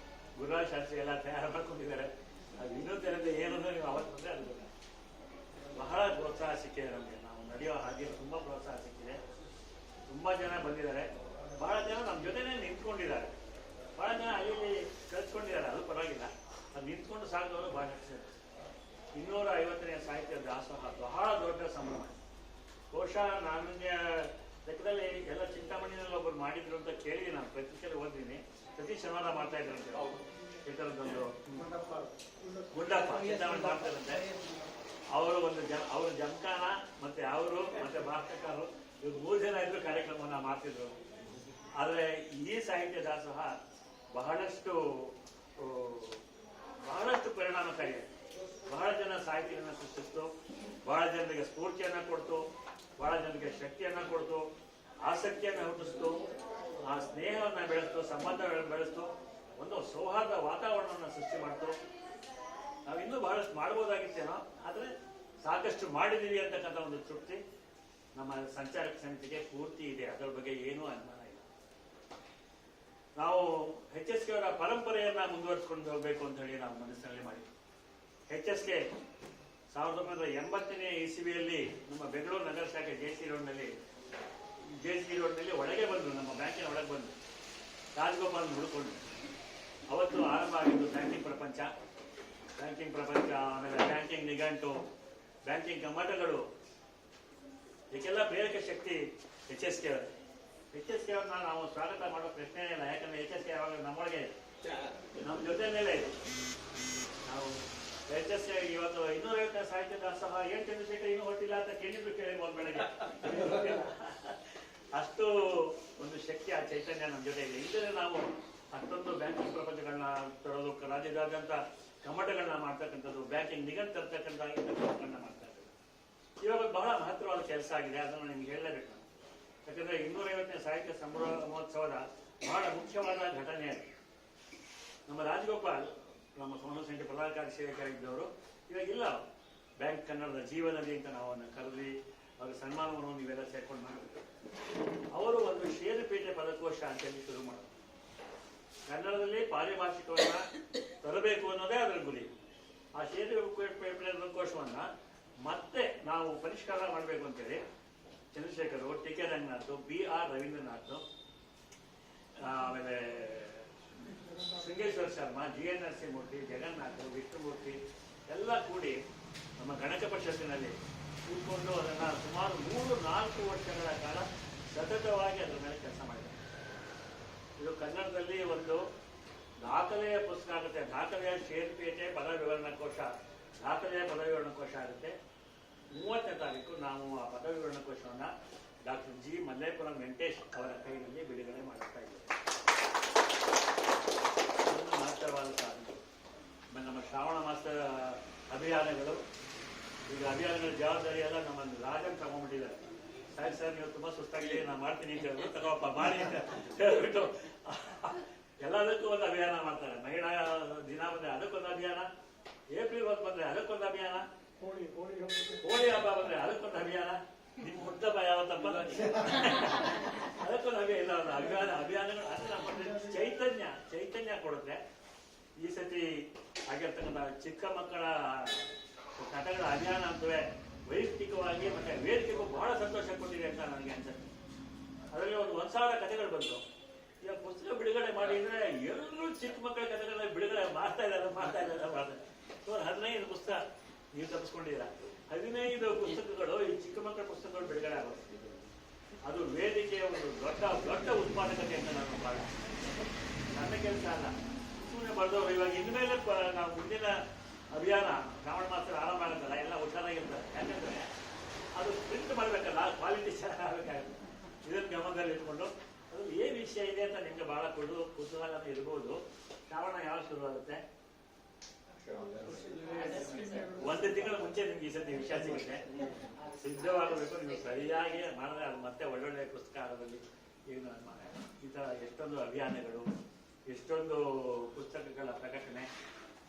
ಗುರುರಾಜ್ ಶಾಸ್ತ್ರಿ ಎಲ್ಲ ತಯಾರು ಮಾಡ್ಕೊಂಡಿದ್ದಾರೆ. ಅದು ವಿನೂತನತೆ ಏನು ನೀವು ಅವತ್ತು ಬಂದರೆ ಅದು ಬಹಳ ಪ್ರೋತ್ಸಾಹ ಸಿಕ್ಕಿದೆ ನಮಗೆ. ನಾವು ನಡೆಯೋ ಹಾಗೆ ತುಂಬಾ ಪ್ರೋತ್ಸಾಹ ಸಿಕ್ಕಿದೆ. ತುಂಬಾ ಜನ ಬಂದಿದ್ದಾರೆ. ಬಹಳ ಜನ ನಮ್ಮ ಜೊತೆನೇ ನಿಂತ್ಕೊಂಡಿದ್ದಾರೆ. ಬಹಳ ಜನ ಅಲ್ಲಿ ಕಲ್ತ್ಕೊಂಡಿದ್ದಾರೆ. ಅದು ಪರವಾಗಿಲ್ಲ. ಅದು ನಿಂತ್ಕೊಂಡು ಸಾಗಿದವರು ಬಹಳ ಜನ. 250ನೇ ಸಾಹಿತ್ಯ ದಾಸೋಹ ಬಹಳ ದೊಡ್ಡ ಸಂಭ್ರಮ. ಬಹುಶಃ ನಾಣ್ಯ ಲೆಕ್ಕದಲ್ಲಿ ಎಲ್ಲ ಚಿಂತಾಮಣಿನಲ್ಲಿ ಒಬ್ಬರು ಮಾಡಿದ್ರು ಅಂತ ಕೇಳಿ ನಾನು ಪತ್ರಿಕೆಯಲ್ಲಿ ಓದಿದ್ದೀನಿ. ಪ್ರತಿ ಶನಿವಾರ ಮಾಡ್ತಾ ಇದ್ರಂತೆ. ಈ ಥರದ್ದೊಂದು ಗುಂಡಪ್ಪ ಚಿಂತಾಮಣಿ ಮಾಡ್ತಾ ಇದ್ರಂತೆ. ಅವರು ಅವರು ಜಮಖಾನ ಮತ್ತೆ ಅವರು ಮತ್ತೆ ಭಾಷಣಕಾರರು ಇವ್ರು 3 ಜನ ಇದ್ರು ಕಾರ್ಯಕ್ರಮವನ್ನ ಮಾಡ್ತಿದ್ರು. ಆದರೆ ಈ ಸಾಹಿತ್ಯ ದಾಸೋಹ ಬಹಳಷ್ಟು ಪರಿಣಾಮಕಾರಿ. ಬಹಳ ಜನ ಸಾಹಿತ್ಯಗಳನ್ನ ಸೃಷ್ಟಿಸ್ತು, ಬಹಳ ಜನರಿಗೆ ಸ್ಫೂರ್ತಿಯನ್ನ ಕೊಡ್ತು, ಬಹಳ ಜನರಿಗೆ ಶಕ್ತಿಯನ್ನ ಕೊಡ್ತು, ಆಸಕ್ತಿಯನ್ನ ಹುಟ್ಟಿಸ್ತು, ಆ ಸ್ನೇಹವನ್ನ ಬೆಳೆಸ್ತು, ಸಂಬಂಧಗಳನ್ನು ಬೆಳೆಸ್ತು, ಒಂದು ಸೌಹಾರ್ದ ವಾತಾವರಣವನ್ನು ಸೃಷ್ಟಿ ಮಾಡ್ತು. ನಾವಿನ್ನೂ ಬಹಳಷ್ಟು ಮಾಡ್ಬೋದಾಗಿತ್ತೇನೋ, ಆದರೆ ಸಾಕಷ್ಟು ಮಾಡಿದೀವಿ ಅಂತಕ್ಕಂಥ ಒಂದು ತೃಪ್ತಿ ನಮ್ಮ ಸಂಚಾರಕ ಸಮಿತಿಗೆ ಪೂರ್ತಿ ಇದೆ. ಅದರ ಬಗ್ಗೆ ಏನೂ ಅನುಮಾನ ಇಲ್ಲ. ನಾವು HSK ಅವರ ಪರಂಪರೆಯನ್ನ ಮುಂದುವರಿಸಿಕೊಂಡು ಹೋಗ್ಬೇಕು ಅಂತ ಹೇಳಿ ನಾವು ಮನಸ್ಸಿನಲ್ಲಿ ಮಾಡಿದ್ವಿ. HSK 1980ನೇ ಇಸವಿಯಲ್ಲಿ ನಮ್ಮ ಬೆಂಗಳೂರು ನಗರ ಶಾಖೆ JC ರೋಡ್ನಲ್ಲಿ ಒಳಗೆ ಬಂದ್ರು. ನಮ್ಮ ಬ್ಯಾಂಕಿನ ಒಳಗೆ ಬಂದು ರಾಜಗೋಪಾಲ್ ಹುಡುಕೊಂಡು ಅವತ್ತು ಆರಂಭ ಆಗಿದ್ದು ಬ್ಯಾಂಕಿಂಗ್ ಪ್ರಪಂಚ, ಆಮೇಲೆ ಬ್ಯಾಂಕಿಂಗ್ ನಿಘಂಟು, ಬ್ಯಾಂಕಿಂಗ್ ಕಮ್ಮಟಗಳು, ಇದಕ್ಕೆಲ್ಲ ಪ್ರೇರಕ ಶಕ್ತಿ HSK ಅವರು. HSK ಅವ್ರನ್ನ ನಾವು ಸ್ವಾಗತ ಮಾಡೋ ಪ್ರಶ್ನೆ ಇಲ್ಲ. ಯಾಕಂದ್ರೆ HSK ಯಾವಾಗ ನಮ್ಮೊಳಗೆ ನಮ್ಮ ಜೊತೆ ಮೇಲೆ ಇದೆ. ನಾವು HSK ಇವತ್ತು 250ನೇ ಸಾಹಿತ್ಯ ದಾಸೋಹ ಏನ್ ಚಂದ್ರಶೇಖರ್ ಇನ್ನೂ ಹೊರಟಿಲ್ಲ ಅಂತ ಕೇಳಿದ್ರು ಕೇಳಿರ್ಬೋದು ಬೆಳಗ್ಗೆ. ಅಷ್ಟು ಒಂದು ಶಕ್ತಿ, ಆ ಚೈತನ್ಯ ನಮ್ಮ ಜೊತೆ ಇದೆ. ಇಲ್ಲದೆ ನಾವು ಅಷ್ಟೊಂದು ಬ್ಯಾಂಕಿಂಗ್ ಪ್ರಪಂಚಗಳನ್ನ ತರೋದು, ರಾಜ್ಯದಾದ್ಯಂತ ಕಮ್ಮಟಗಳನ್ನ ಮಾಡ್ತಕ್ಕಂಥದ್ದು, ಬ್ಯಾಂಕಿಂಗ್ ನಿಗಂಟ್ ತರ್ತಕ್ಕಂಥ ಕೆಲಸಗಳನ್ನ ಮಾಡ್ತಾ ಇದ್ದೀವಿ. ಇವಾಗ ಬಹಳ ಮಹತ್ವವಾದ ಕೆಲಸ ಆಗಿದೆ. ಅದನ್ನು ನಿಮ್ಗೆ ಹೇಳಲೇಬೇಕು. ಯಾಕಂದ್ರೆ 250ನೇ ಸಾಹಿತ್ಯ ಸಂಭ್ರಮೋತ್ಸವದ ಬಹಳ ಮುಖ್ಯವಾದ ಘಟನೆ ಅದು. ನಮ್ಮ ರಾಜಗೋಪಾಲ್ ನಮ್ಮ ಕಾಂಗ್ರೆಸ್ ಸಂಖ್ಯೆ ಪ್ರಧಾನ ಕಾರ್ಯಸೇವಕರಾಗಿದ್ದವರು ಇವಾಗ ಇಲ್ಲ. ಬ್ಯಾಂಕ್ ಕನ್ನಡದ ಜೀವನದಿ ಅಂತ ನಾವು ಕರೆದ್ವಿ. ಅವರ ಸನ್ಮಾನವನ್ನು ನೀವೆಲ್ಲ ಸೇರ್ಕೊಂಡು ಮಾಡಬೇಕು. ಅವರು ಒಂದು ಷೇರುಪೇಟೆ ಪದಕೋಶ ಅಂತೇಳಿ ಶುರು ಮಾಡೋದು. ಕನ್ನಡದಲ್ಲಿ ಪಾರಿಭಾಷಿಕವನ್ನ ತರಬೇಕು ಅನ್ನೋದೇ ಅದರ ಗುರಿ. ಆ ಷೇರುಪೇಟೆ ಪದಕೋಶವನ್ನ ಮತ್ತೆ ನಾವು ಪರಿಷ್ಕಾರ ಮಾಡಬೇಕು ಅಂತೇಳಿ ಚಂದ್ರಶೇಖರ್, ಟಿ.ಕೆ. ರಂಗನಾಥ್, ಬಿ.ಆರ್. ರವೀಂದ್ರನಾಥ್, ಆಮೇಲೆ ಶೃಂಗೇಶ್ವರ ಶರ್ಮಾ, ಜಿ.ಎನ್. ನರಸಿಂಹಮೂರ್ತಿ, ಜಗನ್ನಾಥ್, ವಿಷ್ಣುಮೂರ್ತಿ ಎಲ್ಲ ಕೂಡಿ ನಮ್ಮ ಗಣಕ ಪರಿಷತ್ತಿನಲ್ಲಿ ಕೂತ್ಕೊಂಡು ಅದನ್ನು ಸುಮಾರು 3-4 ವರ್ಷಗಳ ಕಾಲ ಸತತವಾಗಿ ಅದರ ಮೇಲೆ ಕೆಲಸ ಮಾಡಿದ್ದಾರೆ. ಇದು ಕನ್ನಡದಲ್ಲಿ ಒಂದು ದಾಖಲೆಯ ಪುಸ್ತಕ ಆಗುತ್ತೆ. ದಾಖಲೆಯ ಷೇರುಪೇಟೆ ಪದ ವಿವರಣಾ ಕೋಶ, ದಾಖಲೆಯ ಪದ ವಿವರಣಾ ಕೋಶ ಆಗುತ್ತೆ. 30ನೇ ತಾರೀಕು ನಾವು ಆ ಪದ ವಿವರಣಾ ಕೋಶವನ್ನು ಡಾಕ್ಟರ್ ಜಿ. ಮಲ್ಲೇಪುರಂ ವೆಂಕಟೇಶ್ ಅವರ ಕೈಯಲ್ಲಿ ಬಿಡುಗಡೆ ಮಾಡುತ್ತಾ ಇದ್ದೇವೆ. ಒಂದು ಮಹತ್ತರವಾದ ಸಾಧನೆ. ನಮ್ಮ ಶ್ರಾವಣ ಮಾಸ ಅಭಿಯಾನಗಳು, ಈಗ ಅಭಿಯಾನಗಳ ಜವಾಬ್ದಾರಿ ಎಲ್ಲ ನಮ್ಮ ರಾಜನ್ ತಗೊಂಡ್ಬಿಟ್ಟಿದ್ದಾರೆ. ಸರ್ ನೀವು ತುಂಬಾ ಸುಸ್ತಾಗಿದೆ, ನಾನು ಮಾಡ್ತೀನಿ ಅಂತ ಹೇಳಿದ್ರು, ತಗೋಪ್ಪ ಮಾಡಿ ಅಂತ ಹೇಳ್ಬಿಟ್ಟು ಎಲ್ಲದಕ್ಕೂ ಒಂದು ಅಭಿಯಾನ ಮಾಡ್ತಾರೆ. ಮಹಿಳಾ ದಿನ ಬಂದ್ರೆ ಅದಕ್ಕೊಂದು ಅಭಿಯಾನ, ಏಪ್ರಿಲ್ 1 ಬಂದ್ರೆ ಅದಕ್ಕೊಂದು ಅಭಿಯಾನ, ಹೋಳಿ ಹಬ್ಬ ಬಂದ್ರೆ ಅದಕ್ಕೊಂದು ಅಭಿಯಾನ, ನಿಮ್ ಹುಟ್ಟಬ್ಬ ಯಾವತ್ತಪ್ಪ ಅದಕ್ಕೊಂದು ಅಭಿಯಾನ. ಇಲ್ಲ ಅಭಿಯಾನಗಳು ಅದು ನಮ್ಮ ಚೈತನ್ಯ ಕೊಡುತ್ತೆ. ಈ ಸತಿ ಆಗಿರ್ತಕ್ಕಂಥ ಚಿಕ್ಕ ಮಕ್ಕಳ ಕಥೆಗಳ ಅಭಿಯಾನ ಅಂತವೇ ವೈಯಕ್ತಿಕವಾಗಿ ಮತ್ತೆ ವೇದಿಕೆಗೂ ಬಹಳ ಸಂತೋಷ ಕೊಟ್ಟಿದೆ ಅಂತ ನನಗೆ ಅನ್ಸುತ್ತೆ. ಅದರಲ್ಲಿ 1,000 ಕಥೆಗಳು ಬಂತು. ಈಗ ಪುಸ್ತಕ ಬಿಡುಗಡೆ ಮಾಡಿದ್ರೆ ಎಲ್ಲರೂ ಚಿಕ್ಕ ಮಕ್ಕಳ ಕಥೆಗಳನ್ನ ಬಿಡುಗಡೆ ಮಾಡ್ತಾ ಇದ್ದಾರೆ. 15 ಪುಸ್ತಕ ನೀವು ತಪ್ಪಿಸ್ಕೊಂಡಿದ್ದೀರಾ. 15 ಪುಸ್ತಕಗಳು, ಈ ಚಿಕ್ಕ ಮಕ್ಕಳ ಪುಸ್ತಕಗಳು ಬಿಡುಗಡೆ ಆಗೋದು. ಅದು ವೇದಿಕೆಯ ಒಂದು ದೊಡ್ಡ ಉತ್ಪಾದಕತೆ ಅಂತ ನಾನು ಭಾಳ ನನ್ನ ಕೆಲಸ ಅಲ್ಲ, ಸುಮ್ಮನೆ ಬರೆದವರು. ಇವಾಗ ಇನ್ಮೇಲೆ ನಾವು ಮುಂದಿನ ಅಭಿಯಾನ ಶ್ರಾವಣ ಮಾಸದಲ್ಲಿ ಆರಂಭ ಆಗುತ್ತಲ್ಲ, ಎಲ್ಲ ಹುಷಾರಾಗಿರ್ತಾರೆ. ಯಾಕಂದ್ರೆ ಅದು ಪ್ರಿಂಟ್ ಮಾಡಬೇಕಲ್ಲ, ಕ್ವಾಲಿಟಿ ಚೆನ್ನಾಗಬೇಕಾಗುತ್ತೆ. ಇದನ್ನು ಗಮನದಲ್ಲಿ ಇಟ್ಕೊಂಡು ಅದು ಏನ್ ವಿಷಯ ಇದೆ ಅಂತ ನಿಮ್ಗೆ ಬಹಳ ಕುತೂಹಲ ಇರ್ಬೋದು. ಶ್ರಾವಣ ಯಾವಾಗ ಶುರು ಆಗುತ್ತೆ? 1 ತಿಂಗಳ ಮುಂಚೆ ನಿಮ್ಗೆ ಈ ಸತಿ ವಿಷಯ ಸಿಗುತ್ತೆ. ಸಿದ್ಧವಾಗಬೇಕು. ನೀವು ಸರಿಯಾಗಿ ಮಾಡಿದ್ರೆ ಅದು ಮತ್ತೆ ಒಳ್ಳೊಳ್ಳೆ ಪುಸ್ತಕ ಆಗೋದಲ್ಲಿ ಏನು ಅನುಮಾನ. ಈ ತರ ಎಷ್ಟೊಂದು ಅಭಿಯಾನಗಳು, ಎಷ್ಟೊಂದು ಪುಸ್ತಕಗಳ ಪ್ರಕಟಣೆ,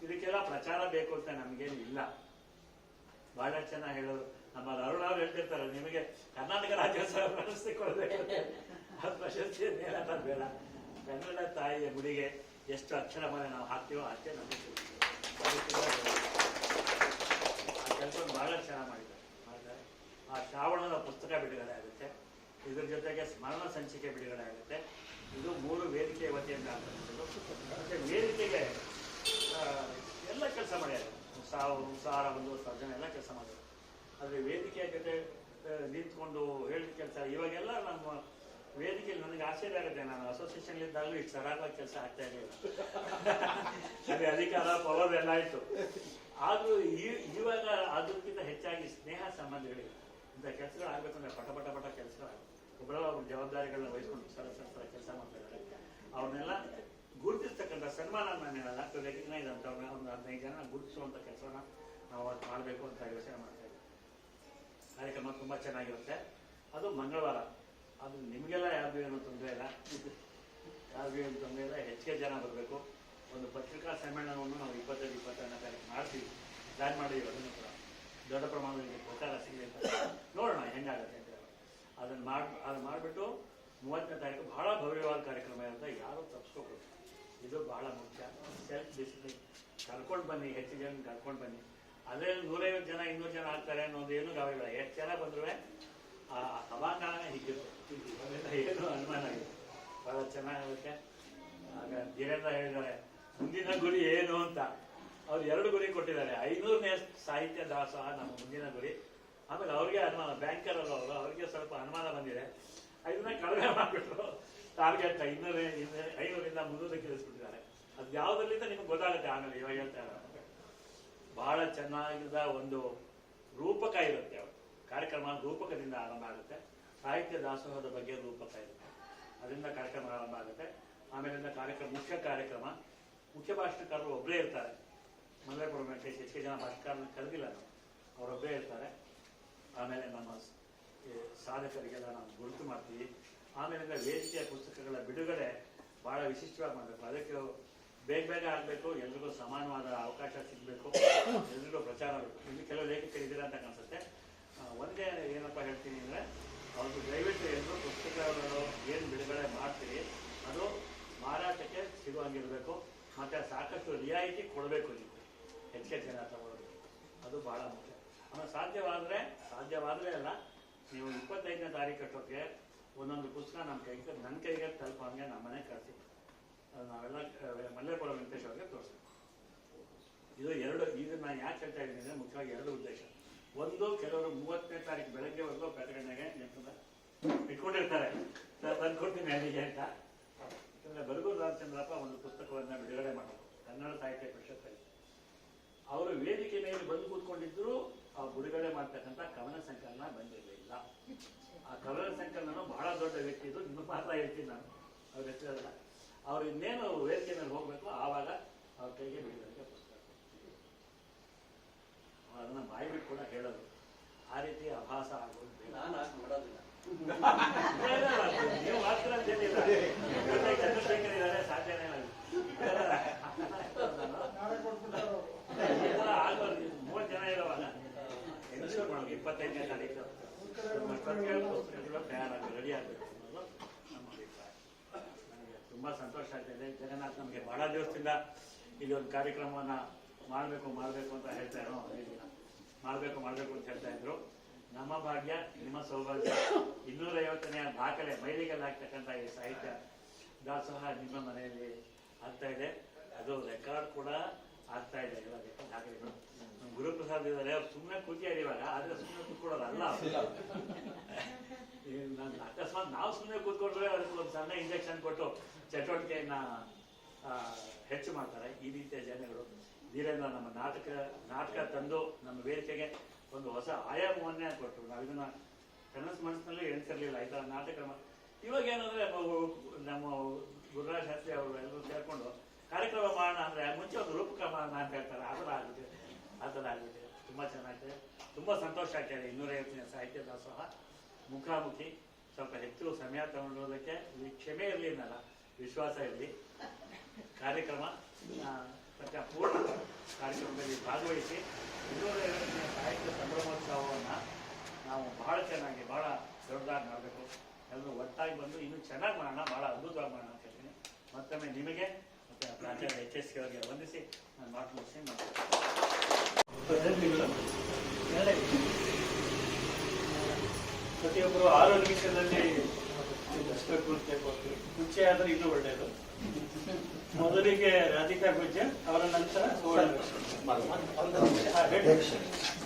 ಇದಕ್ಕೆಲ್ಲ ಪ್ರಚಾರ ಬೇಕು ಅಂತ ನಮ್ಗೇನು ಇಲ್ಲ. ಬಹಳ ಚೆನ್ನಾಗಿ ಹೇಳೋದು ನಮ್ಮ ಅರುಣ್ ಅವ್ರು ಹೇಳ್ತಿರ್ತಾರೆ, ನಿಮಗೆ ಕರ್ನಾಟಕ ರಾಜ್ಯೋತ್ಸವ ಪ್ರಶಸ್ತಿ ಕೊಡಬೇಕು. ಆ ಪ್ರಶಸ್ತಿ ಮೇಲಂತ ಬೇಡ, ಕನ್ನಡ ತಾಯಿಯ ಗುಡಿಗೆ ಎಷ್ಟು ಅಕ್ಷರ ಮನೆ ನಾವು ಹಾಕ್ತೀವೋ ಅಷ್ಟೇ ನಮಗೆ ಆ ಕೆಲಸವನ್ನು ಬಹಳ ಚೆನ್ನಾಗಿ ಮಾಡಿದ್ದಾರೆ. ಆ ಶ್ರಾವಣದ ಪುಸ್ತಕ ಬಿಡುಗಡೆ ಆಗುತ್ತೆ. ಇದ್ರ ಜೊತೆಗೆ ಸ್ಮರಣ ಸಂಚಿಕೆ ಬಿಡುಗಡೆ ಆಗುತ್ತೆ. ಇದು 3 ವೇದಿಕೆ ವತಿಯಿಂದ ಮತ್ತೆ ವೇದಿಕೆಗೆ ಎಲ್ಲ ಕೆಲಸ ಮಾಡ್ಯಾರ. ಉತ್ಸಾಹ ಒಂದು ಸರ್ಜನೆ ಎಲ್ಲ ಕೆಲಸ ಮಾಡಿದ್ರು. ಆದರೆ ವೇದಿಕೆಯ ಜೊತೆ ನಿಂತ್ಕೊಂಡು ಹೇಳಿದ ಕೆಲಸ ಇವಾಗೆಲ್ಲ ನಮ್ಮ ವೇದಿಕೆಯಲ್ಲಿ ನನಗೆ ಆಶ್ಚರ್ಯ ಆಗುತ್ತೆ. ನಾನು ಅಸೋಸಿಯೇಷನ್ ಇದ್ದಾಗಲೂ ಇಷ್ಟು ಸರಾಗವಾಗಿ ಕೆಲಸ ಆಗ್ತಾ ಇರಲಿಲ್ಲ. ಅದೇ ಅಧಿಕಾರ ಪವರ್ ಎಲ್ಲ ಆಯ್ತು. ಆದ್ರೂ ಇವಾಗ ಅದಕ್ಕಿಂತ ಹೆಚ್ಚಾಗಿ ಸ್ನೇಹ ಸಂಬಂಧಗಳಿಗೆ ಇಂಥ ಕೆಲಸಗಳು ಆಗ್ಬೇಕಂದ್ರೆ ಪಟ ಕೆಲಸಗಳು ಒಬ್ಬರಲ್ಲ ಅವ್ರ ಜವಾಬ್ದಾರಿಗಳನ್ನ ವಹಿಸ್ಕೊಂಡು ಸರ ಕೆಲಸ ಮಾಡ್ತಾ ಇದ್ದಾರೆ. ಅವ್ರನ್ನೆಲ್ಲ ಗುರುತಿಸ್ತಕ್ಕಂಥ ಸನ್ಮಾನ ನಾನೇನಲ್ಲ, ರೆಕಗ್ನೈಸ್ ಅಂತ ಒಂದು 15 ಜನ ಗುರುತಿಸುವಂಥ ಕೆಲಸನ ನಾವು ಮಾಡಬೇಕು ಅಂತ ಯೋಚನೆ ಮಾಡ್ತಾ ಇದ್ದೀವಿ. ಕಾರ್ಯಕ್ರಮ ತುಂಬ ಚೆನ್ನಾಗಿರುತ್ತೆ. ಅದು ಮಂಗಳವಾರ. ಅದು ನಿಮಗೆಲ್ಲ ಯಾರಿಗೂ ಏನೂ ತೊಂದರೆ ಇಲ್ಲ, ಹೆಚ್ಚಿಗೆ ಜನ ಬರಬೇಕು. ಒಂದು ಪತ್ರಿಕಾ ಸಮ್ಮೇಳನವನ್ನು ನಾವು 25-26ನೇ ತಾರೀಕು ಮಾಡ್ತೀವಿ, ಪ್ಲಾನ್ ಮಾಡಿದ್ದೀವಿ. ಅದನ್ನು ಕೂಡ ದೊಡ್ಡ ಪ್ರಮಾಣದಲ್ಲಿ ಪ್ರಚಾರ ಸಿಗಲಿ ಅಂತ ನೋಡೋಣ ಹೆಂಗಾಗುತ್ತೆ ಅಂತ. ಅದನ್ನು ಮಾಡಿಬಿಟ್ಟು 30ನೇ ತಾರೀಕು ಬಹಳ ಭವ್ಯವಾದ ಕಾರ್ಯಕ್ರಮ ಇರುತ್ತೆ. ಯಾರು ತಪ್ಪಿಸ್ಕೋಬೇಕು, ಇದು ಬಹಳ ಮುಖ್ಯ. Self discipline. ಕರ್ಕೊಂಡು ಬನ್ನಿ, ಹೆಚ್ಚು ಜನ ಕರ್ಕೊಂಡು ಬನ್ನಿ. ಅದೇ 150 ಜನ 200 ಜನ ಆಗ್ತಾರೆ ಅನ್ನೋದು ಏನು ಗಾವಿಲ್ಲ. ಎಷ್ಟು ಜನ ಬಂದ್ರೂ ಆ ಸಭಾಂಗಣನೇ ಹೀಗಿರುತ್ತೆ, ಏನು ಅನುಮಾನ ಆಗಿದೆ. ಬಹಳ ಚೆನ್ನಾಗಿರುತ್ತೆ. ಆಗ ಧೀರೇಂದ್ರ ಹೇಳಿದ್ದಾರೆ ಮುಂದಿನ ಗುರಿ ಏನು ಅಂತ. ಅವ್ರು 2 ಗುರಿ ಕೊಟ್ಟಿದ್ದಾರೆ. 500ನೇ ಸಾಹಿತ್ಯ ದಾಸೋಹ ನಮ್ಮ ಮುಂದಿನ ಗುರಿ. ಆಮೇಲೆ ಅವ್ರಿಗೆ ಅನುಮಾನ, ಬ್ಯಾಂಕರ್ ಅವರು ಅವ್ರಿಗೆ ಸ್ವಲ್ಪ ಅನುಮಾನ ಬಂದಿದೆ. ಇದನ್ನ ಕಡಿಮೆ ಮಾಡಿಬಿಟ್ರು. ಟಾರ್ಗೆಟ್ 500ರಿಂದ 300ಕ್ಕೆ ಇಳಿಸ್ಬಿಟ್ಟಿದ್ದಾರೆ. ಅದು ಯಾವುದರಿಂದ ನಿಮ್ಗೆ ಗೊತ್ತಾಗುತ್ತೆ ಆಮೇಲೆ. ಇವಾಗ ಹೇಳ್ತಾ ಇದ್ದಾರೆ ಬಹಳ ಚೆನ್ನಾಗಿದ್ದ ಒಂದು ರೂಪಕ ಇರುತ್ತೆ. ಅವರು ಕಾರ್ಯಕ್ರಮ ರೂಪಕದಿಂದ ಆರಂಭ ಆಗುತ್ತೆ. ಸಾಹಿತ್ಯ ದಾಸೋಹದ ಬಗ್ಗೆ ರೂಪಕ ಇರುತ್ತೆ, ಅದರಿಂದ ಕಾರ್ಯಕ್ರಮ ಆರಂಭ ಆಗುತ್ತೆ. ಆಮೇಲಿಂದ ಮುಖ್ಯ ಭಾಷಣಕಾರರು ಒಬ್ಬರೇ ಇರ್ತಾರೆ. ಮಲ್ಲೇಪುರಂ ವೆಂಕಟೇಶ್ ಹೆಚ್ಚಿಗೆ ಜನ ಭಾಷಣಕಾರನ ಕರೆದಿಲ್ಲ ನಾವು, ಅವರೊಬ್ಬರೇ ಇರ್ತಾರೆ. ಆಮೇಲೆ ನಮ್ಮ ಸಾಧಕರಿಗೆಲ್ಲ ನಾವು ಗುರುತು ಮಾಡ್ತೀವಿ. ಆಮೇಲಿಂದ ವೇದಿಕೆಯ ಪುಸ್ತಕಗಳ ಬಿಡುಗಡೆ ಬಹಳ ವಿಶಿಷ್ಟವಾಗಿ ಮಾಡಬೇಕು. ಅದಕ್ಕೆ ಬೇಗ ಆಗಬೇಕು, ಎಲ್ರಿಗೂ ಸಮಾನವಾದ ಅವಕಾಶ ಸಿಗಬೇಕು, ಎಲ್ರಿಗೂ ಪ್ರಚಾರ ಆಗಬೇಕು. ಇಲ್ಲಿ ಕೆಲವು ಲೇಖಕರಿದ್ದೀರಾ ಅಂತ ಕಾಣಿಸುತ್ತೆ. ಒಂದೇ ಏನಪ್ಪ ಹೇಳ್ತೀನಿ ಅಂದರೆ ಅವ್ರು ದಯವಿಟ್ಟು ಎಲ್ಲರೂ ಪುಸ್ತಕಗಳು ಏನು ಬಿಡುಗಡೆ ಮಾಡ್ತೀರಿ ಅದು ಮಾರಾಟಕ್ಕೆ ಸಿಗುವಂಗಿರಬೇಕು, ಮತ್ತು ಸಾಕಷ್ಟು ರಿಯಾಯಿತಿ ಕೊಡಬೇಕು. ನೀವು ಹೆಚ್ಚಿಗೆ ಜನ ತಗೊಳ್ಳೋದು ಅದು ಭಾಳ ಮುಖ್ಯ. ಆಮೇಲೆ ಸಾಧ್ಯವಾದರೆ ಅಲ್ಲ, ನೀವು 25ನೇ ತಾರೀಕು ಅಷ್ಟೊತ್ತಿಗೆ ಒಂದೊಂದು ಪುಸ್ತಕ ನನ್ನ ಕೈಗೆ ತಲುಪೋ ಹಂಗೆ ನಮ್ಮ ಮನೆ ಕಳಿಸಿ, ನಾವೆಲ್ಲ ಮಲ್ಲೇಪುರ ವೆಂಕಟೇಶ್ ಅವ್ರಿಗೆ ತೋರಿಸ್ತೀವಿ. ಇದು ನಾನು ಯಾಕೆ ಹೇಳ್ತಾ ಇದ್ದೀನಿ ಅಂದರೆ ಮುಖ್ಯವಾಗಿ 2 ಉದ್ದೇಶ. ಒಂದು, ಕೆಲವರು 30ನೇ ತಾರೀಕು ಬೆಳಗ್ಗೆವರೆಗೂ ಪ್ರಕಟಣೆಗೆ ಇಟ್ಕೊಂಡಿರ್ತಾರೆ, ತಂದ್ಕೊಡ್ತೀನಿ ಅಲ್ಲಿಗೆ ಅಂತ. ಯಾಕಂದರೆ ಬರಗೂರು ರಾಮಚಂದ್ರಪ್ಪ ಒಂದು ಪುಸ್ತಕವನ್ನು ಬಿಡುಗಡೆ ಮಾಡೋದು ಕನ್ನಡ ಸಾಹಿತ್ಯ ಪರಿಷತ್ತಲ್ಲಿ. ಅವರು ವೇದಿಕೆ ಮೇಲೆ ಬಂದು ಕೂತ್ಕೊಂಡಿದ್ರು, ಆ ಬಿಡುಗಡೆ ಮಾಡ್ತಕ್ಕಂಥ ಕವನ ಸಂಕಲನ ಬಂದಿರಲಿಲ್ಲ. ಆ ಕವನ ಸಂಕಲನ ಬಹಳ ದೊಡ್ಡ ವ್ಯಕ್ತಿ, ಇದು ನಿಮ್ಮ ಮಾತ್ರ ಹೇಳ್ತೀನಿ ನಾನು, ಅವ್ರ ಹೆಸರಲ್ಲ. ಅವ್ರು ಇನ್ನೇನು ವೇದಿಕೆ ಮೇಲೆ ಹೋಗ್ಬೇಕು ಆವಾಗ ಅವ್ರ ಕೈಗೆ ಬಿಡುಗಡೆಗೆ ಪುಸ್ತಕ ಅದನ್ನ ಬಾಯಿ ಬಿಟ್ಟು ಕೂಡ ಹೇಳೋದು. ಆ ರೀತಿ ಅಭಾಸ ಆಗೋದು ನೀವು ಮಾತ್ರ ಅಂತೇನಿಲ್ಲ, ಚಂದ್ರಶೇಖರ್ ಇದ್ದಾರೆ, ಸಾಧ್ಯನೇ ಇಲ್ಲ. 30 ಜನ ಇರೋವಾಗ ಎನ್ಶೂರ್ ಮಾಡೋದು 25ನೇ ತಾರೀಕು ತಯಾರಾಗಿ ರೆಡಿ ಆಗಬೇಕು ಅನ್ನೋದು ನಮ್ಮ ಅಭಿಪ್ರಾಯ. ನನಗೆ ತುಂಬ ಸಂತೋಷ ಆಗ್ತಾಯಿದೆ. ಜಗನ್ನಾಥ್ ನಮಗೆ ಬಹಳ ದಿವಸದಿಂದ ಇಲ್ಲಿ ಒಂದು ಕಾರ್ಯಕ್ರಮವನ್ನು ಮಾಡಬೇಕು ಅಂತ ಹೇಳ್ತಾ ಇರೋ, ಮಾಡಬೇಕು ಅಂತ ಹೇಳ್ತಾ ಇದ್ರು. ನಮ್ಮ ಭಾಗ್ಯ, ನಿಮ್ಮ ಸೌಭಾಗ್ಯ, 250ನೇ ದಾಖಲೆ ಮೈಲಿಗಲ್ಲಾಗ್ತಕ್ಕಂಥ ಈ ಸಾಹಿತ್ಯ ದಾಸೋಹ ನಿಮ್ಮ ಮನೆಯಲ್ಲಿ ಆಗ್ತಾ ಇದೆ. ಅದು ರೆಕಾರ್ಡ್ ಕೂಡ ಆಗ್ತಾ ಇದೆ. ಎಲ್ಲ ದಾಖಲೆಗಳು ನಮ್ಮ ಗುರುಪ್ರಸಾದ್ ಇದ್ದಾರೆ, ಅವ್ರು ಸುಮ್ಮನೆ ಕೂತಿಯಾರ ಇವಾಗ, ಆದರೆ ಸುಮ್ಮನೆ ಕೂತ್ಕೊಳ್ಳೋದಲ್ಲ. ನಾನು ಅಕಸ್ಮಾತ್ ನಾವು ಸುಮ್ಮನೆ ಕೂತ್ಕೊಂಡ್ರೆ ಅದಕ್ಕೆ ಒಂದು ಸಣ್ಣ ಇಂಜೆಕ್ಷನ್ ಕೊಟ್ಟು ಚಟುವಟಿಕೆಯನ್ನು ಹೆಚ್ಚು ಮಾಡ್ತಾರೆ. ಈ ರೀತಿಯ ಜನಗಳು ಇದರಿಂದ ನಮ್ಮ ನಾಟಕ ತಂದು ನಮ್ಮ ವೇದಿಕೆಗೆ ಒಂದು ಹೊಸ ಆಯಾಮವನ್ನೇ ಕೊಟ್ಟರು. ನಾವು ಇದನ್ನ ಮನಸ್ಸಿನಲ್ಲಿ ಎಣಿಸಿರ್ಲಿಲ್ಲ ಈ ಥರ ನಾಟಕ. ಇವಾಗ ಏನಂದ್ರೆ ನಮ್ಮ ಗುರುರಾಜ್ ಶಾಸ್ತ್ರಿ ಅವರು ಎಲ್ಲರೂ ಸೇರ್ಕೊಂಡು ಕಾರ್ಯಕ್ರಮ ಮಾಡೋಣ ಅಂದರೆ ಮುಂಚೆ ಒಂದು ರೂಪಕ ಮಾಡೋಣ ಅಂತ ಹೇಳ್ತಾರೆ. ಆ ಥರ ಆಗಿದೆ. ತುಂಬ ಚೆನ್ನಾಗಿದೆ, ತುಂಬ ಸಂತೋಷ ಆಗ್ತಾಯಿದೆ. 250ನೇ ಸಾಹಿತ್ಯ ದಾಸೋಹ ಮುಖಾಮುಖಿ ಸ್ವಲ್ಪ ಹೆಚ್ಚು ಸಮಯ ತಗೊಂಡೋದಕ್ಕೆ ಕ್ಷಮೆ ಇರಲಿ ಅನ್ನಲ್ಲ, ವಿಶ್ವಾಸ ಇರಲಿ. ಕಾರ್ಯಕ್ರಮ ಪೂರ್ಣ ಕಾರ್ಯಕ್ರಮದಲ್ಲಿ ಭಾಗವಹಿಸಿ 250ನೇ ಸಾಹಿತ್ಯ ಸಂಭ್ರಮೋತ್ಸವವನ್ನು ನಾವು ಬಹಳ ಚೆನ್ನಾಗಿ ಬಹಳ ದೊಡ್ಡದಾಗಿ ಮಾಡಬೇಕು. ಎಲ್ಲರೂ ಒಟ್ಟಾಗಿ ಬಂದು ಇನ್ನೂ ಚೆನ್ನಾಗಿ ಮಾಡೋಣ, ಬಹಳ ಅದ್ಭುತವಾಗಿ ಮಾಡೋಣ ಅಂತ ಹೇಳ್ತೀನಿ. ಮತ್ತೊಮ್ಮೆ ನಿಮಗೆ ಮತ್ತು ಪ್ರಾಚಾರ್ಯ HSK ಅವರಿಗೆ ವಂದಿಸಿ ನಾನು ಮಾತು ಮುಗಿಸಿ ಪ್ರತಿಯೊಬ್ಬರು 6 ನಿಮಿಷದಲ್ಲಿ ಅಷ್ಟು ಕೂರ್ಬೇಕು. ಮುಂಚೆ ಆದರೆ ಇನ್ನೂ ಒಳ್ಳೆಯದು. ಮೊದಲಿಗೆ ರಾಧಿಕಾ ಗುಜ್ಜ, ಅವರ ನಂತರ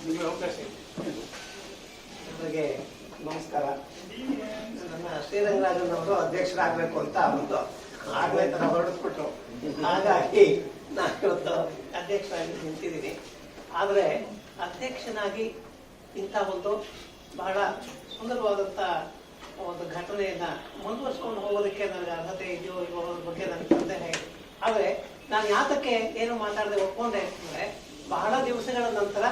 ನಿಮಗೆ ಅವಕಾಶ. ಅವರಿಗೆ ನಮಸ್ಕಾರ. ನನ್ನ ಶ್ರೀರಂಗರಾಜನ್ ಅವರು ಅಧ್ಯಕ್ಷರಾಗಬೇಕು ಅಂತ ಒಂದು ಆಗಲೇ ತರ ಹೊರಡಿಸ್ಬಿಟ್ರು. ಹಾಗಾಗಿ ನಾನು ಇವತ್ತು ಅಧ್ಯಕ್ಷರಾಗಿ ನಿಂತಿದ್ದೀನಿ. ಆದರೆ ಅಧ್ಯಕ್ಷನಾಗಿ ಇಂಥ ಒಂದು ಬಹಳ ಸುಂದರವಾದಂಥ ಒಂದು ಘಟನೆಯನ್ನ ಮುಂದುವರ್ಸ್ಕೊಂಡು ಹೋಗೋದಕ್ಕೆ ನನಗೆ ಅರ್ಹತೆ ಇದೆಯೋ ಇರೋ ಬಗ್ಗೆ ನನಗೆ ಸಂದೇಹ ಇದೆ. ಆದರೆ ನಾನು ಯಾತಕ್ಕೆ ಏನು ಮಾತಾಡದೆ ಒಪ್ಕೊಂಡೆ ಅಂತಂದ್ರೆ, ಬಹಳ ದಿವಸಗಳ ನಂತರ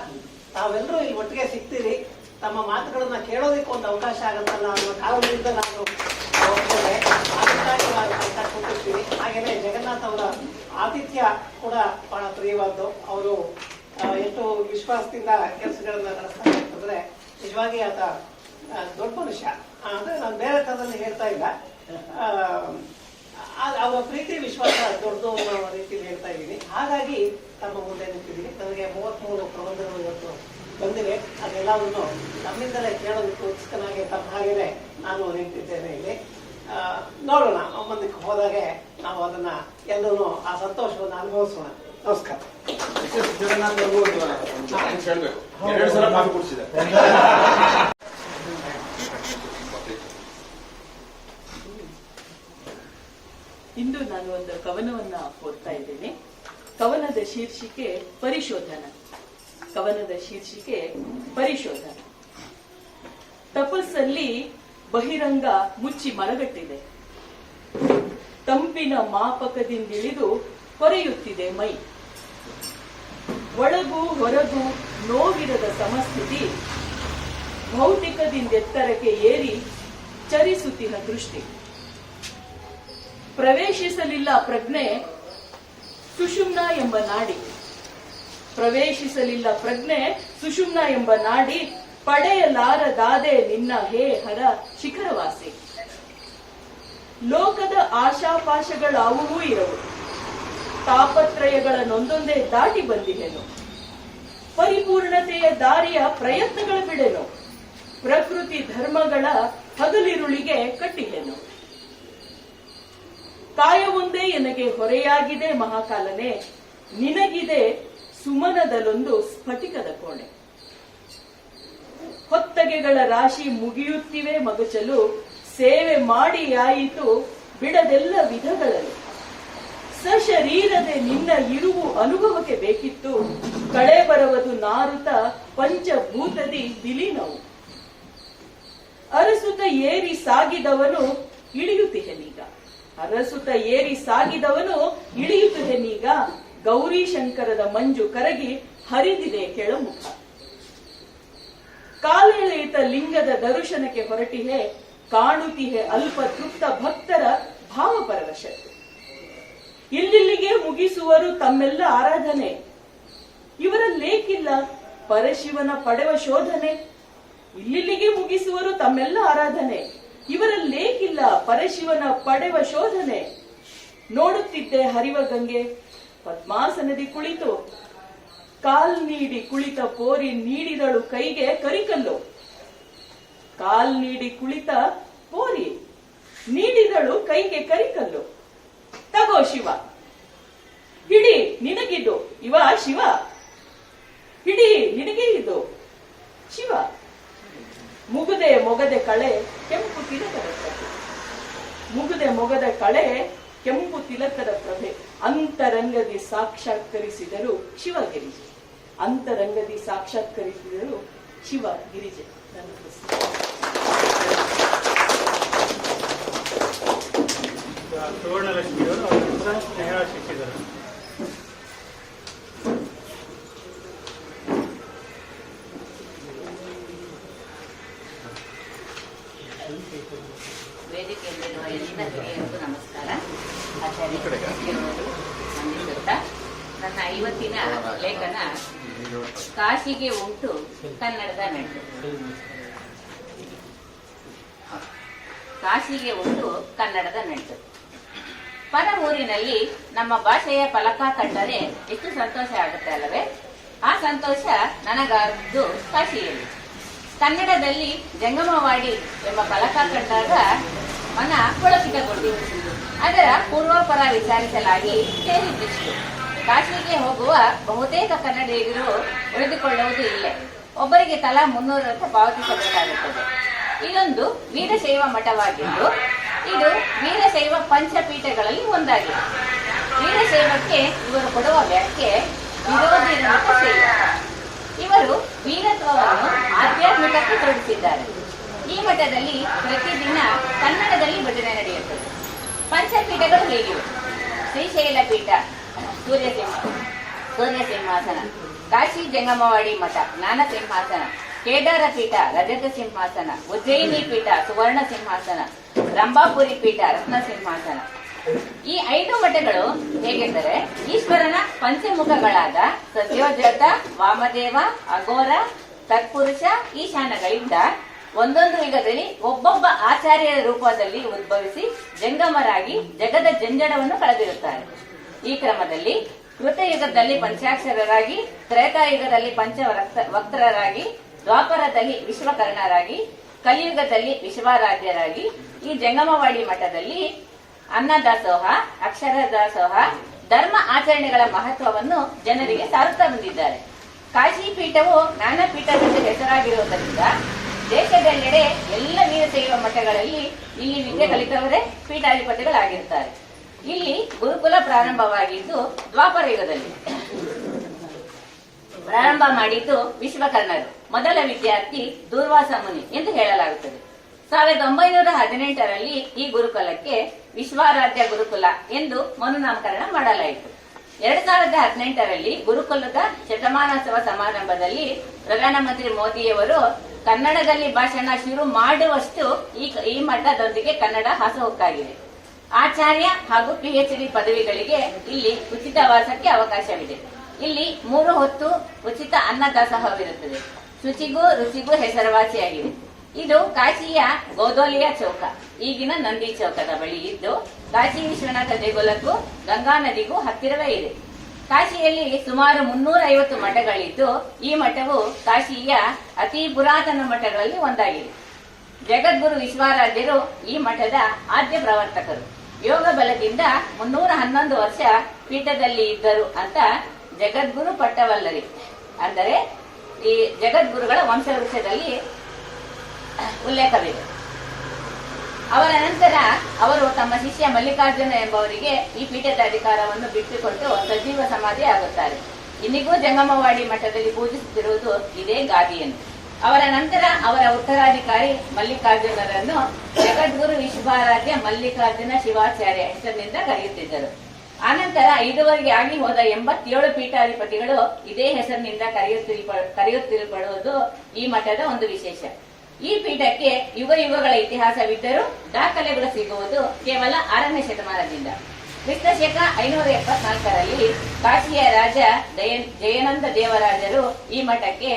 ತಾವೆಲ್ಲರೂ ಇಲ್ಲಿ ಒಟ್ಟಿಗೆ ಸಿಗ್ತೀರಿ, ತಮ್ಮ ಮಾತುಗಳನ್ನ ಕೇಳೋದಕ್ಕೆ ಒಂದು ಅವಕಾಶ ಆಗುತ್ತಲ್ಲ ಅನ್ನೋ ಕಾರಣದಿಂದ ನಾನು ಒಪ್ಕೊಂಡೆ. ಅದಕ್ಕಾಗಿ ಕೂತಿರ್ತೀವಿ. ಹಾಗೇನೆ ಜಗನ್ನಾಥ್ ಅವರ ಆತಿಥ್ಯ ಕೂಡ ಬಹಳ ಪ್ರಿಯವಾದ್ದು. ಅವರು ಎಷ್ಟು ವಿಶ್ವಾಸದಿಂದ ಕೆಲಸಗಳನ್ನ ನಡೆಸ್ತಾರೆ ಅಂತಂದ್ರೆ ನಿಜವಾಗಿ ಆತ ದೊಡ್ಡ ಮನುಷ್ಯ. ಅಂದ್ರೆ ನಾನು ಬೇರೆ ತರದಲ್ಲಿ ಹೇಳ್ತಾ ಇಲ್ಲ, ಅವರ ಪ್ರೀತಿ ವಿಶ್ವಾಸ ದೊಡ್ಡದು ಅನ್ನೋ ರೀತಿಯಲ್ಲಿ ಹೇಳ್ತಾ ಇದ್ದೀನಿ. ಹಾಗಾಗಿ ತಮ್ಮ ಮುಂದೆ ನಿಂತಿದ್ದೀನಿ. ನನಗೆ 33 ಪ್ರಬಂಧಗಳು ಇವತ್ತು ಬಂದಿವೆ. ಅದೆಲ್ಲವನ್ನು ನಮ್ಮಿಂದಲೇ ಕೇಳೋದಕ್ಕೆ ಉತ್ಸುಕನಾಗಿ ತಮ್ಮ ಹಾಗೇನೆ ನಾನು ನಿಂತಿದ್ದೇನೆ ಇಲ್ಲಿ. ನೋಡೋಣ, ಮುಂದಕ್ಕೆ ಹೋದಾಗೆ ನಾವು ಅದನ್ನ ಎಲ್ಲರೂ ಆ ಸಂತೋಷವನ್ನು ಅನುಭವಿಸೋಣ. ನಮಸ್ಕಾರ. ಜಗನ್ನಾಥ್ ಅವ್ರಿಗೂ ಹೇಳ್ಬೇಕು, 2 ಸಲ ಮಾತು ಕೊಡಿಸಿದೆ. ಇಂದು ನಾನು ಒಂದು ಕವನವನ್ನ ಓದ್ತಾ ಇದ್ದೇನೆ. ಕವನದ ಶೀರ್ಷಿಕೆ ಪರಿಶೋಧನ. ತಪಸ್ಸಲ್ಲಿ ಬಹಿರಂಗ ಮುಚ್ಚಿ ಮರಗಟ್ಟಿದೆ. ತಂಪಿನ ಮಾಪಕದಿಂದಿಳಿದು ಕೊರೆಯುತ್ತಿದೆ ಮೈ. ಒಳಗೂ ಹೊರಗೂ ನೋವಿರದ ಸಮಸ್ಥಿತಿ. ಭೌತಿಕದಿಂದೆತ್ತರಕ್ಕೆ ಏರಿ ಚರಿಸುತ್ತಿನ ದೃಷ್ಟಿ. ಪ್ರವೇಶಿಸಲಿಲ್ಲ ಪ್ರಜ್ಞೆ ಸುಷುಮ್ನ ಎಂಬ ನಾಡಿ. ಪಡೆಯಲಾರದಾದೆ ನಿನ್ನ ಹೇ ಹರ ಶಿಖರವಾಸಿ. ಲೋಕದ ಆಶಾಪಾಶಗಳಾವುವೂ ಇರವು, ತಾಪತ್ರಯಗಳನ್ನೊಂದೊಂದೇ ದಾಟಿ ಬಂದಿಹೆನು. ಪರಿಪೂರ್ಣತೆಯ ದಾರಿಯ ಪ್ರಯತ್ನಗಳ ಬಿಡೆನು, ಪ್ರಕೃತಿ ಧರ್ಮಗಳ ಹಗಲಿರುಳಿಗೆ ಕಟ್ಟಿಹೆನು. ಕಾಯವೊಂದೇ ಎನಗೆ ಹೊರೆಯಾಗಿದೆ ಮಹಾಕಾಲನೆ, ನಿನಗಿದೆ ಸುಮನದಲ್ಲೊಂದು ಸ್ಫಟಿಕದ ಕೋಣೆ. ಹೊತ್ತಗೆಗಳ ರಾಶಿ ಮುಗಿಯುತ್ತಿವೆ ಮಗಚಲು, ಸೇವೆ ಮಾಡಿ ಆಯಿತು ಬಿಡದೆಲ್ಲ ವಿಧಗಳಲ್ಲಿ. ಸಶರೀರದೆ ನಿನ್ನ ಇರುವು ಅನುಭವಕ್ಕೆ ಬೇಕಿತ್ತು, ಕಳೆ ಬರವದು ನಾರುತ ಪಂಚಭೂತದಿ ವಿಲೀನವು. ಅರಸುತ ಏರಿ ಸಾಗಿದವನು ಇಳಿಯುತ್ತಿಹೆನೀಗ, ಅರಸುತ ಏರಿ ಸಾಗಿದವನು ಇಳಿಯುತ್ತಿಹೆನೀಗ. ಗೌರಿ ಶಂಕರದ ಮಂಜು ಕರಗಿ ಹರಿದಿದೆ ಕೆಳಮುಖ. ಕಾಲೆಳೆಯಿತ ಲಿಂಗದ ದರ್ಶನಕ್ಕೆ ಹೊರಟಿಹೆ, ಕಾಣುತ್ತಿಹೆ ಅಲ್ಪ ತೃಪ್ತ ಭಕ್ತರ ಭಾವಪರವಶ. ಇಲ್ಲಿಗೆ ಮುಗಿಸುವರು ತಮ್ಮೆಲ್ಲ ಆರಾಧನೆ, ಇವರಲ್ಲೇಕಿಲ್ಲ ಪರಶಿವನ ಪಡೆವ ಶೋಧನೆ. ಇಲ್ಲಿಗೆ ಮುಗಿಸುವರು ತಮ್ಮೆಲ್ಲ ಆರಾಧನೆ, ಇವರಲ್ಲೇಕಿಲ್ಲ ಪರಶಿವನ ಪಡೆವ ಶೋಧನೆ. ನೋಡುತ್ತಿದ್ದೆ ಹರಿವ ಗಂಗೆ ಪದ್ಮಾಸನದಿ ಕುಳಿತು, ಕಾಲ್ ನೀಡಿ ಕುಳಿತ ಪೋರಿ ನೀಡಿದಳು ಕೈಗೆ ಕರಿಕಲ್ಲು. ಕಾಲ್ ನೀಡಿ ಕುಳಿತ ಪೋರಿ ನೀಡಿದಳು ಕೈಗೆ ಕರಿಕಲ್ಲು. ತಗೋ ಶಿವ ಹಿಡಿ ನಿನಗಿದು, ಇವ ಶಿವ ಹಿಡಿ ನಿನಗೆ ಇದು ಶಿವ. ಮುಗುದೆ ಮೊಗದೆ ಕಳೆ ಕೆಂಪು ತಿಲಕದ ಪ್ರಭೆ, ಮುಗುದೆ ಮೊಗದ ಕಳೆ ಕೆಂಪು ತಿಲಕದ ಪ್ರಭೆ. ಅಂತರಂಗದಿ ಸಾಕ್ಷಾತ್ಕರಿಸಿದರು ಶಿವಗಿರಿಜೆ, ಅಂತರಂಗದಿ ಸಾಕ್ಷಾತ್ಕರಿಸಿದರು ಶಿವಗಿರಿಜೆ. ನನ್ನ ಸುವರ್ಣಲಕ್ಷ್ಮಿಯವರು ಅವರ ಸ್ನೇಹ ಶಿಕ್ಷಿದರು. ವೇದಿಕೆಯಲ್ಲಿರುವ ಎಲ್ಲ ಹಿರಿಯರಿಗೂ ನಮಸ್ಕಾರ. ಆಚಾರ್ಯರು ವಂದಿಸುತ್ತಾ ನನ್ನ ಇವತ್ತಿನ ಲೇಖನ ಕಾಶಿಗೆ ಉಂಟು ಕನ್ನಡದ ನಂಟು. ಕಾಶಿಗೆ ಉಂಟು ಕನ್ನಡದ ನಂಟು. ಪರ ಊರಿನಲ್ಲಿ ನಮ್ಮ ಭಾಷೆಯ ಫಲಕ ಕಂಡರೆ ಎಷ್ಟು ಸಂತೋಷ ಆಗುತ್ತೆ ಅಲ್ಲವೇ? ಆ ಸಂತೋಷ ನನಗಾದ್ದು ಕಾಶಿಯಲ್ಲಿ. ಕನ್ನಡದಲ್ಲಿ ಜಂಗಮವಾಡಿ ಎಂಬ ಫಲಕ ಕಂಡಾಗ ಮನ ಪುಳಕಿತಗೊಂಡಿತು. ಅದರ ಪೂರ್ವಾಪರ ವಿಚಾರಿಸಲಾಗಿ ಸೇರಿದ್ದಿಷ್ಟು. ಕಾಶಿಗೆ ಹೋಗುವ ಬಹುತೇಕ ಕನ್ನಡಿಗರು ಉಳಿದುಕೊಳ್ಳುವುದು ಇಲ್ಲೇ. ಒಬ್ಬರಿಗೆ ತಲಾ 300 ಅಂತ ಪಾವತಿಸಬೇಕಾಗುತ್ತದೆ. ಇದೊಂದು ವೀರಶೈವ ಮಠವಾಗಿದ್ದು ಇದು ವೀರಶೈವ ಪಂಚಪೀಠಗಳಲ್ಲಿ ಒಂದಾಗಿದೆ. ವೀರಶೈವಕ್ಕೆ ಇವರು ಕೊಡುವ ವ್ಯಾಖ್ಯೆ ವಿರೋಧಿ ಶೈವ. ಇವರು ವೀರತ್ವವನ್ನು ಆಧ್ಯಾತ್ಮಿಕಕ್ಕೆ ತೊಡಗಿಸಿದ್ದಾರೆ. ಈ ಮಠದಲ್ಲಿ ಪ್ರತಿದಿನ ಕನ್ನಡದಲ್ಲಿ ಭಜನೆ ನಡೆಯುತ್ತದೆ. ಪಂಚಪೀಠಗಳು ಹೇಗಿವೆ: ಶ್ರೀಶೈಲ ಪೀಠ ಸೂರ್ಯ ಸಿಂಹಾಸನ, ಕಾಶಿ ಜಂಗಮವಾಡಿ ಮಠ ಜ್ಞಾನ ಸಿಂಹಾಸನ, ಕೇದಾರ ಪೀಠ ರಜತ ಸಿಂಹಾಸನ, ಉಜ್ಜಯಿನಿ ಪೀಠ ಸುವರ್ಣ ಸಿಂಹಾಸನ, ರಂಭಾಪುರಿ ಪೀಠ ರತ್ನ ಸಿಂಹಾಸನ. ಈ 5 ಮಠಗಳು ಹೇಗೆಂದರೆ ಈಶ್ವರನ ಪಂಚಮುಖಗಳಾದ ಸತ್ಯೋಜಾತ, ವಾಮದೇವ, ಅಘೋರ, ತತ್ಪುರುಷ, ಈಶಾನಗಳಿಂದ ಒಂದೊಂದು ಯುಗದಲ್ಲಿ ಒಬ್ಬೊಬ್ಬ ಆಚಾರ್ಯರ ರೂಪದಲ್ಲಿ ಉದ್ಭವಿಸಿ ಜಂಗಮರಾಗಿ ಜಗದ ಜಂಜಡವನ್ನು ಕಳೆದಿರುತ್ತಾರೆ. ಈ ಕ್ರಮದಲ್ಲಿ ಕೃತಯುಗದಲ್ಲಿ ಪಂಚಾಕ್ಷರರಾಗಿ, ತ್ರೇತಾಯುಗದಲ್ಲಿ ಪಂಚವಕ್ತರಾಗಿ, ದ್ವಾಪರದಲ್ಲಿ ವಿಶ್ವಕರ್ಣರಾಗಿ, ಕಲಿಯುಗದಲ್ಲಿ ವಿಶ್ವಾರಾಧ್ಯರಾಗಿ ಈ ಜಂಗಮವಾಡಿ ಮಠದಲ್ಲಿ ಅನ್ನದಾಸೋಹ, ಅಕ್ಷರ ದಾಸೋಹ, ಧರ್ಮ ಆಚರಣೆಗಳ ಮಹತ್ವವನ್ನು ಜನರಿಗೆ ಸಾರುತ್ತಾ ಬಂದಿದ್ದಾರೆ. ಕಾಶಿ ಪೀಠವು ಜ್ಞಾನಪೀಠವೆಂದು ಹೆಸರಾಗಿರುವುದರಿಂದ ದೇಶದೆಲ್ಲೆಡೆ ಎಲ್ಲ ವೀರಶೈವ ಮಠಗಳಲ್ಲಿ ಇಲ್ಲಿ ವಿದ್ಯೆ ಕಲಿತವರೇ ಪೀಠಾಧಿಪತಿಗಳಾಗಿರುತ್ತಾರೆ. ಇಲ್ಲಿ ಗುರುಕುಲ ಪ್ರಾರಂಭವಾಗಿದ್ದು ದ್ವಾಪರ ಯುಗದಲ್ಲಿ. ಪ್ರಾರಂಭ ಮಾಡಿದ್ದು ವಿಶ್ವಕರ್ಣರು. ಮೊದಲ ವಿದ್ಯಾರ್ಥಿ ದೂರ್ವಾಸ ಮುನಿ ಎಂದು ಹೇಳಲಾಗುತ್ತದೆ. 1918ರಲ್ಲಿ ಈ ಗುರುಕುಲಕ್ಕೆ ವಿಶ್ವಾರಾಧ್ಯ ಗುರುಕುಲ ಎಂದು ಮರುನಾಮಕರಣ ಮಾಡಲಾಯಿತು. 2018ರಲ್ಲಿ ಗುರುಕುಲದ ಶತಮಾನೋತ್ಸವ ಸಮಾರಂಭದಲ್ಲಿ ಪ್ರಧಾನಮಂತ್ರಿ ಮೋದಿಯವರು ಕನ್ನಡದಲ್ಲಿ ಭಾಷಣ ಶುರು ಮಾಡುವಷ್ಟು ಈ ಮಠದೊಂದಿಗೆ ಕನ್ನಡ ಹಾಸುಹೊಕ್ಕಾಗಿದೆ. ಆಚಾರ್ಯ ಹಾಗೂ PhD ಪದವಿಗಳಿಗೆ ಇಲ್ಲಿ ಉಚಿತ ವಾಸಕ್ಕೆ ಅವಕಾಶವಿದೆ. ಇಲ್ಲಿ 3 ಹೊತ್ತು ಉಚಿತ ಅನ್ನದಾಸೋಹವಿರುತ್ತದೆ. ಶುಚಿಗೂ ರುಚಿಗೂ ಹೆಸರುವಾಸಿಯಾಗಿದೆ. ಇದು ಕಾಶಿಯ ಗೋದೋಲಿಯ ಚೌಕ, ಈಗಿನ ನಂದಿ ಚೌಕದ ಬಳಿ ಇದ್ದು ಕಾಶಿ ವಿಶ್ವನಾಥ ದೇಗುಲಕ್ಕೂ ಗಂಗಾ ನದಿಗೂ ಹತ್ತಿರವೇ ಇದೆ. ಕಾಶಿಯಲ್ಲಿ ಸುಮಾರು 350 ಮಠಗಳಿದ್ದು ಈ ಮಠವು ಕಾಶಿಯ ಅತಿ ಪುರಾತನ ಮಠಗಳಲ್ಲಿ ಒಂದಾಗಿದೆ. ಜಗದ್ಗುರು ವಿಶ್ವಾರಾಧ್ಯರು ಈ ಮಠದ ಆದ್ಯ ಪ್ರವರ್ತಕರು. ಯೋಗ ಬಲದಿಂದ 311 ವರ್ಷ ಪೀಠದಲ್ಲಿ ಇದ್ದರು ಅಂತ ಜಗದ್ಗುರು ಪಟ್ಟವಲ್ಲರಿ, ಅಂದರೆ ಈ ಜಗದ್ಗುರುಗಳ ವಂಶವೃಕ್ಷದಲ್ಲಿ ಉಲ್ಲೇಖವಿದೆ. ಅವರ ನಂತರ ಅವರು ತಮ್ಮ ಶಿಷ್ಯ ಮಲ್ಲಿಕಾರ್ಜುನ ಎಂಬವರಿಗೆ ಈ ಪೀಠದ ಅಧಿಕಾರವನ್ನು ಬಿಟ್ಟುಕೊಟ್ಟು ಸಜೀವ ಸಮಾಧಿ ಆಗುತ್ತಾರೆ. ಇಂದಿಗೂ ಜಂಗಮವಾಡಿ ಮಠದಲ್ಲಿ ಪೂಜಿಸುತ್ತಿರುವುದು ಇದೇ ಗಾದಿಯನ್ನು. ಅವರ ನಂತರ ಅವರ ಉತ್ತರಾಧಿಕಾರಿ ಮಲ್ಲಿಕಾರ್ಜುನರನ್ನು ಜಗದ್ಗುರು ವಿಶ್ವಾರಾಧ್ಯ ಮಲ್ಲಿಕಾರ್ಜುನ ಶಿವಾಚಾರ್ಯ ಹೆಸರಿನಿಂದ ಕರೆಯುತ್ತಿದ್ದರು. ಆನಂತರ ಇದುವರೆಗೆ ಆಗಿ ಹೋದ 87 ಪೀಠಾಧಿಪತಿಗಳು ಇದೇ ಹೆಸರಿನಿಂದ ಕರೆಯುತ್ತಿರಲ್ಪಡುವುದು ಈ ಮಠದ ಒಂದು ವಿಶೇಷ. ಈ ಪೀಠಕ್ಕೆ ಯುಗ ಯುಗಗಳ ಇತಿಹಾಸವಿದ್ದರೂ ದಾಖಲೆಗಳು ಸಿಗುವುದು ಕೇವಲ 6ನೇ ಶತಮಾನದಿಂದ. ಕ್ರಿಸ್ತಶಕ 574ರಲ್ಲಿ ಕಾಶಿಯ ರಾಜ ಜಯನಂದ ದೇವರಾಜರು ಈ ಮಠಕ್ಕೆ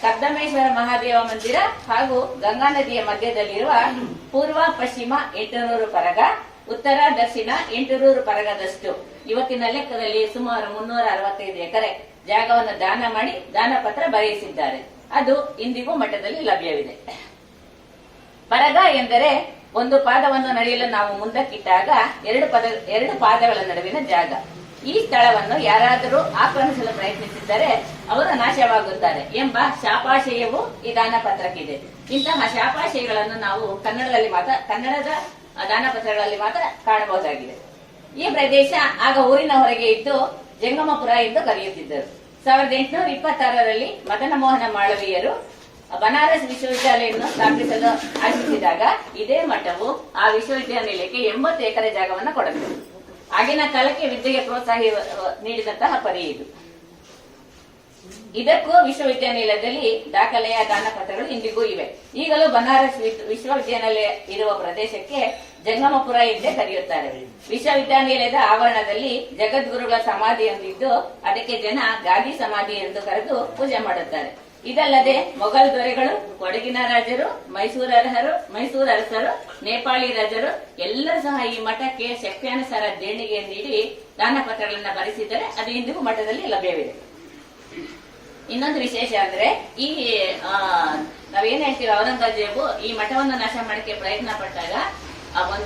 ಕದ್ದಮೇಶ್ವರ ಮಹಾದೇವ ಮಂದಿರ ಹಾಗೂ ಗಂಗಾ ನದಿಯ ಮಧ್ಯದಲ್ಲಿರುವ ಪೂರ್ವ ಪಶ್ಚಿಮ 800 ಪರಗ, ಉತ್ತರ ದಕ್ಷಿಣ 800 ಪರಗದಷ್ಟು, ಇವತ್ತಿನ ಲೆಕ್ಕದಲ್ಲಿ ಸುಮಾರು 365 ಎಕರೆ ಜಾಗವನ್ನು ದಾನ ಮಾಡಿ ದಾನ ಪತ್ರ ಬರೆಯಿಸಿದ್ದಾರೆ. ಅದು ಇಂದಿಗೂ ಮಠದಲ್ಲಿ ಲಭ್ಯವಿದೆ. ಪರಗ ಎಂದರೆ ಒಂದು ಪಾದವನ್ನು ನಡೆಯಲು ನಾವು ಮುಂದಕ್ಕಿಟ್ಟಾಗ ಎರಡು ಪಾದಗಳ ನಡುವಿನ ಜಾಗ. ಈ ಸ್ಥಳವನ್ನು ಯಾರಾದರೂ ಆಕ್ರಮಿಸಲು ಪ್ರಯತ್ನಿಸಿದ್ದರೆ ಅವರು ನಾಶವಾಗುತ್ತಾರೆ ಎಂಬ ಶಾಪಾಶಯವೂ ಈ ದಾನ ಪತ್ರಕ್ಕಿದೆ. ಇಂತಹ ಶಾಪಾಶಯಗಳನ್ನು ನಾವು ಕನ್ನಡದ ದಾನ ಪತ್ರಗಳಲ್ಲಿ ಮಾತ್ರ ಕಾಣಬಹುದಾಗಿದೆ. ಈ ಪ್ರದೇಶ ಆಗ ಊರಿನ ಹೊರಗೆ ಇದ್ದು ಜಂಗಮಪುರ ಎಂದು ಕರೆಯುತ್ತಿದ್ದರು. 1826ರಲ್ಲಿ ಮದನ ಮೋಹನ ಮಾಳವೀಯರು ಬನಾರಸ್ ವಿಶ್ವವಿದ್ಯಾಲಯವನ್ನು ಸ್ಥಾಪಿಸಲು ಆಶಿಸಿದಾಗ ಇದೇ ಮಠವು ಆ ವಿಶ್ವವಿದ್ಯಾನಿಲಯಕ್ಕೆ 80 ಎಕರೆ ಜಾಗವನ್ನು ಕೊಡುತ್ತದೆ. ಆಗಿನ ಕಾಲಕ್ಕೆ ವಿದ್ಯೆಗೆ ಪ್ರೋತ್ಸಾಹ ನೀಡಿದಂತಹ ಪರಿ ಇದು. ಇದಕ್ಕೂ ವಿಶ್ವವಿದ್ಯಾನಿಲಯದಲ್ಲಿ ದಾಖಲೆಯ ದಾನ ಪತ್ರಗಳು ಇಂದಿಗೂ ಇವೆ. ಈಗಲೂ ಬನಾರಸ್ ವಿಶ್ವವಿದ್ಯಾನಿಲಯ ಇರುವ ಪ್ರದೇಶಕ್ಕೆ ಜಂಗಮಪುರ ಎಂದೇ ಕರೆಯುತ್ತಾರೆ. ವಿಶ್ವವಿದ್ಯಾನಿಲಯದ ಆವರಣದಲ್ಲಿ ಜಗದ್ಗುರುಗಳ ಸಮಾಧಿಯೊಂದಿದ್ದು ಅದಕ್ಕೆ ಜನ ಗಾದಿ ಸಮಾಧಿ ಎಂದು ಕರೆದು ಪೂಜೆ ಮಾಡುತ್ತಾರೆ. ಇದಲ್ಲದೆ ಮೊಘಲ್ ದೊರೆಗಳು, ಕೊಡಗಿನ ರಾಜರು, ಮೈಸೂರು ಅರಸರು, ನೇಪಾಳಿ ರಾಜರು ಎಲ್ಲರೂ ಸಹ ಈ ಮಠಕ್ಕೆ ಶಕ್ತ್ಯಾನುಸಾರ ದೇಣಿಗೆ ನೀಡಿ ದಾನ ಪತ್ರಗಳನ್ನು ಬರೆಸಿದರೆ ಅದು ಇಂದಿಗೂ ಮಠದಲ್ಲಿ ಲಭ್ಯವಿದೆ. ಇನ್ನೊಂದು ವಿಶೇಷ ಅಂದ್ರೆ ಈ ನಾವೇನ್ ಹೇಳ್ತೀವಿ, ಔರಂಗಜೇಬು ಈ ಮಠವನ್ನು ನಾಶ ಮಾಡಕ್ಕೆ ಪ್ರಯತ್ನ ಪಟ್ಟಾಗ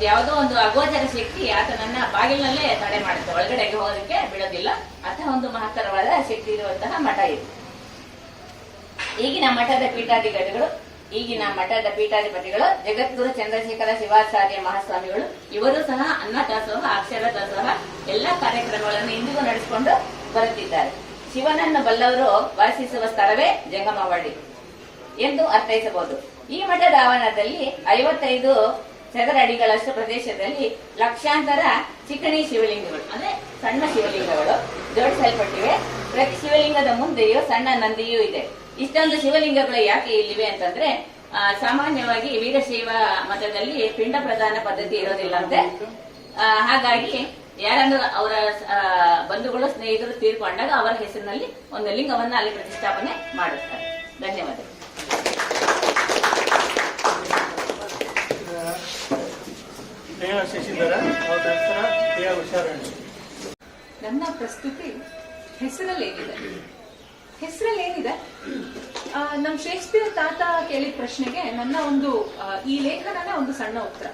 ಯಾವುದೋ ಒಂದು ಅಗೋಚರ ಶಕ್ತಿ ಆತನನ್ನ ಬಾಗಿಲಿನಲ್ಲೇ ತಡೆ ಮಾಡುತ್ತೆ, ಒಳಗಡೆಗೆ ಹೋಗೋದಕ್ಕೆ ಬಿಡೋದಿಲ್ಲ. ಅಂತಹ ಒಂದು ಮಹತ್ತರವಾದ ಶಕ್ತಿ ಇರುವಂತಹ ಮಠ ಇದು. ಈಗಿನ ಪೀಠಾಧಿಪತಿಗಳು ಜಗದ್ಗುರು ಚಂದ್ರಶೇಖರ ಶಿವಾಚಾರ್ಯ ಮಹಾಸ್ವಾಮಿಗಳು. ಇವರು ಸಹ ಅನ್ನದಾಸೋಹ, ಅಕ್ಷರ ದಾಸೋಹ ಎಲ್ಲ ಕಾರ್ಯಕ್ರಮಗಳನ್ನು ಇಂದಿಗೂ ನಡೆಸಿಕೊಂಡು ಬರುತ್ತಿದ್ದಾರೆ. ಶಿವನನ್ನು ಬಲ್ಲವರು ವಾಸಿಸುವ ಸ್ಥಳವೇ ಜಂಗಮವಾಡಿ ಎಂದು ಅರ್ಥೈಸಬಹುದು. ಈ ಮಠದ ಆವರಣದಲ್ಲಿ 55 ಚದರ ಅಡಿಗಳಷ್ಟು ಪ್ರದೇಶದಲ್ಲಿ ಲಕ್ಷಾಂತರ ಚಿಕಣಿ ಶಿವಲಿಂಗಗಳು, ಅಂದ್ರೆ ಸಣ್ಣ ಶಿವಲಿಂಗಗಳು ಜೋಡಿಸಲ್ಪಟ್ಟಿವೆ. ಪ್ರತಿ ಶಿವಲಿಂಗದ ಮುಂದೆಯೂ ಸಣ್ಣ ನಂದಿಯೂ ಇದೆ. ಇಷ್ಟೊಂದು ಶಿವಲಿಂಗಗಳು ಯಾಕೆ ಇಲ್ಲಿವೆ ಅಂತಂದ್ರೆ, ಸಾಮಾನ್ಯವಾಗಿ ವೀರಶೈವ ಮತದಲ್ಲಿ ಪಿಂಡ ಪ್ರದಾನ ಪದ್ಧತಿ ಇರೋದಿಲ್ಲಂತೆ. ಹಾಗಾಗಿ ಯಾರನ್ನು ಅವರ ಬಂಧುಗಳು, ಸ್ನೇಹಿತರು ತೀರ್ಕೊಂಡಾಗ ಅವರ ಹೆಸರಿನಲ್ಲಿ ಒಂದು ಲಿಂಗವನ್ನು ಅಲ್ಲಿ ಪ್ರತಿಷ್ಠಾಪನೆ ಮಾಡುತ್ತಾರೆ. ಧನ್ಯವಾದಗಳು. ನನ್ನ ಪ್ರಸ್ತುತಿ ಹೆಸರಲ್ಲೇನಿದೆ. ನಮ್ಮ ಶೇಕ್ಸ್ಪಿಯರ್ ತಾತ ಕೇಳಿದ ಪ್ರಶ್ನೆಗೆ ನನ್ನ ಈ ಲೇಖನನ ಒಂದು ಸಣ್ಣ ಉತ್ತರ.